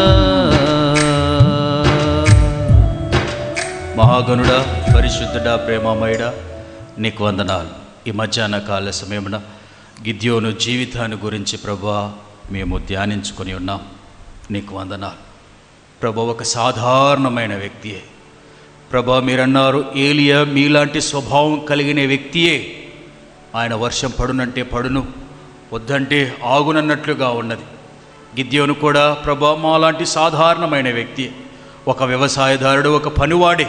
మహాగణుడా, పరిశుద్ధుడా, ప్రేమమయుడా, నీకు వందనాలు. ఈ మధ్యాహ్న కాల సమయమున గిద్యోను జీవితాన్ని గురించి ప్రభువా మేము ధ్యానించుకొని ఉన్నాం. నీకు వందనాలు ప్రభు. ఒక సాధారణమైన వ్యక్తియే ప్రభా. మీరన్నారు ఏలియా మీలాంటి స్వభావం కలిగిన వ్యక్తియే. ఆయన వర్షం పడునంటే పడును, వద్దంటే ఆగునన్నట్లుగా ఉన్నది. గిద్యోను కూడా ప్రభా మాలాంటి సాధారణమైన వ్యక్తి, ఒక వ్యవసాయదారుడు, ఒక పనివాడే.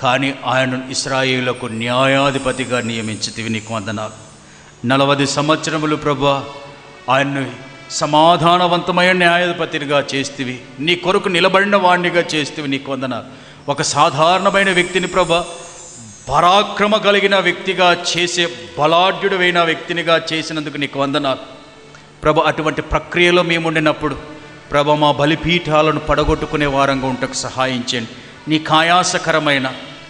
కానీ ఆయనను ఇశ్రాయేలుకు న్యాయాధిపతిగా నియమించితివి. నీకు వందనాలు. 40 సంవత్సరములు ప్రభా ఆయన్ను సమాధానవంతమైన న్యాయాధిపతిగా చేస్తేవి, నీ కొరకు నిలబడిన వాణ్ణిగా చేస్తేవి. నీకు వందనాలు. ఒక సాధారణమైన వ్యక్తిని ప్రభా పరాక్రమ కలిగిన వ్యక్తిగా చేసే, బలాఢ్యుడైన వ్యక్తినిగా చేసినందుకు నీకు వందనాలు ప్రభా. అటువంటి ప్రక్రియలో మేము ఉండినప్పుడు ప్రభా మా బలిపీఠాలను పడగొట్టుకునే వారంగా ఉంటకు సహాయం చేయండి. నీకు ఆయాసకరమైన,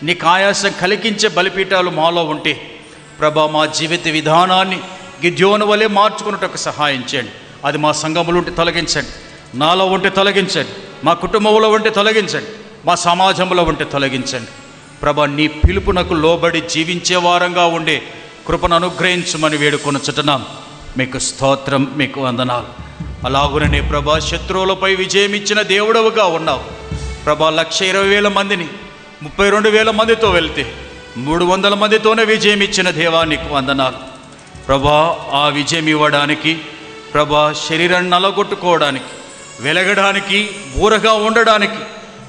నీకు ఆయాసం కలిగించే బలిపీఠాలు మాలో ఉంటే ప్రభా మా జీవిత విధానాన్ని గిద్యోను వలె మార్చుకున్నటకు సహాయం చేయండి. అది మా సంఘములో ఉంటే తొలగించండి, నాలో ఉంటే తొలగించండి, మా కుటుంబంలో ఉంటే తొలగించండి, మా సమాజంలో ఉంటే తొలగించండి ప్రభా. నీ పిలుపునకు లోబడి జీవించే వారంగా ఉండే కృపను అనుగ్రహించమని వేడుకొనుచున్నాం. మీకు స్తోత్రం, మీకు వందనాలు. అలాగుననే ప్రభా శత్రువులపై విజయం ఇచ్చిన దేవుడవుగా ఉన్నావు ప్రభా. 1,20,000 మందిని 32,000 మందితో వెళ్తే 300 మందితోనే విజయం ఇచ్చిన దేవా నీకు వందనాలు ప్రభా. ఆ విజయం ఇవ్వడానికి ప్రభా, శరీరాన్ని నలగొట్టుకోవడానికి, వెలగడానికి, ఊరగా ఉండడానికి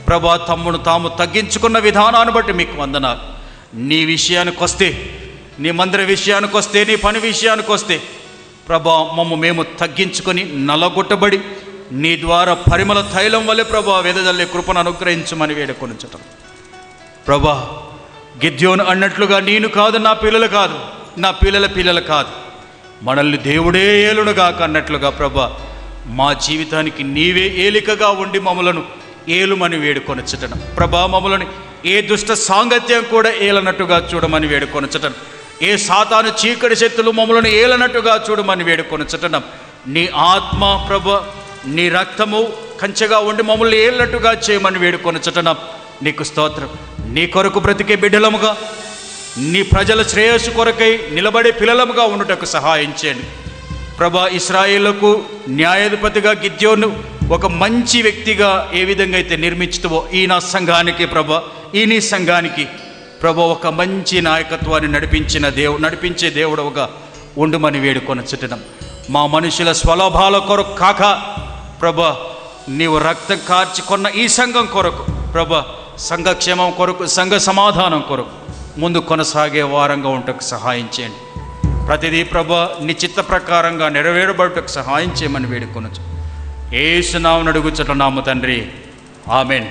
ప్రభా తమ్మును తాము తగ్గించుకున్న విధానాన్ని బట్టి మీకు వందనాలు. నీ విషయానికి వస్తే, నీ మందిర విషయానికి వస్తే, నీ పని విషయానికి వస్తే ప్రభా మేము తగ్గించుకొని నలగొట్టబడి నీ ద్వారా పరిమళ తైలం వల్లే ప్రభా వెదజల్లే కృపను అనుగ్రహించమని వేడుకొనుచున్నాం ప్రభా. గిద్యోను అన్నట్లుగా నేను కాదు, నా పిల్లలు కాదు, నా పిల్లల పిల్లలు కాదు, మనల్ని దేవుడే ఏలునుగాక అన్నట్లుగా ప్రభా మా జీవితానికి నీవే ఏలికగా ఉండి మమ్మలను ఏలుమని వేడుకొనుచున్నాం ప్రభా. మమ్మల్ని ఏ దుష్ట సాంగత్యం కూడా ఏలనట్టుగా చూడమని వేడుకొనుచున్నాం. ఏ సాతాను చీకటి శక్తులు మమ్మల్ని ఏలనట్టుగా చూడమని వేడుకొనుచున్నాం. నీ ఆత్మ ప్రభ, నీ రక్తము కంచెగా ఉండి మమ్మల్ని ఏళ్ళట్టుగా చేయమని వేడుకొనుచుట నీకు స్తోత్రం. నీ కొరకు బ్రతికే బిడ్డలముగా, నీ ప్రజల శ్రేయస్సు కొరకై నిలబడే పిల్లలముగా ఉండుటకు సహాయం చేయండి ప్రభా. ఇశ్రాయేలుకు న్యాయాధిపతిగా గిద్యోను ఒక మంచి వ్యక్తిగా ఏ విధంగా అయితే నిర్మించుతావో ఈ నా సంఘానికి ప్రభా, ఈ నీ సంఘానికి ప్రభా ఒక మంచి నాయకత్వాన్ని నడిపించే దేవుడవుగా ఉండుమని వేడుకొనుచున్నాం. మా మనుషుల స్వలాభాల కొరకు కాక ప్రభా, నీవు రక్తం కార్చి కొన్న ఈ సంఘం కొరకు ప్రభా, సంఘక్షేమం కొరకు, సంఘ సమాధానం కొరకు ముందు కొనసాగే వారంగా ఉండటకు సహాయం చేయండి. ప్రతిదీ ప్రభా నీ చిత్త ప్రకారంగా నెరవేరబడుటకు సహాయం చేయమని వేడుకొనొచ్చు. యేసు నామమున అడుగుచున్నాము తండ్రి, ఆమేన్.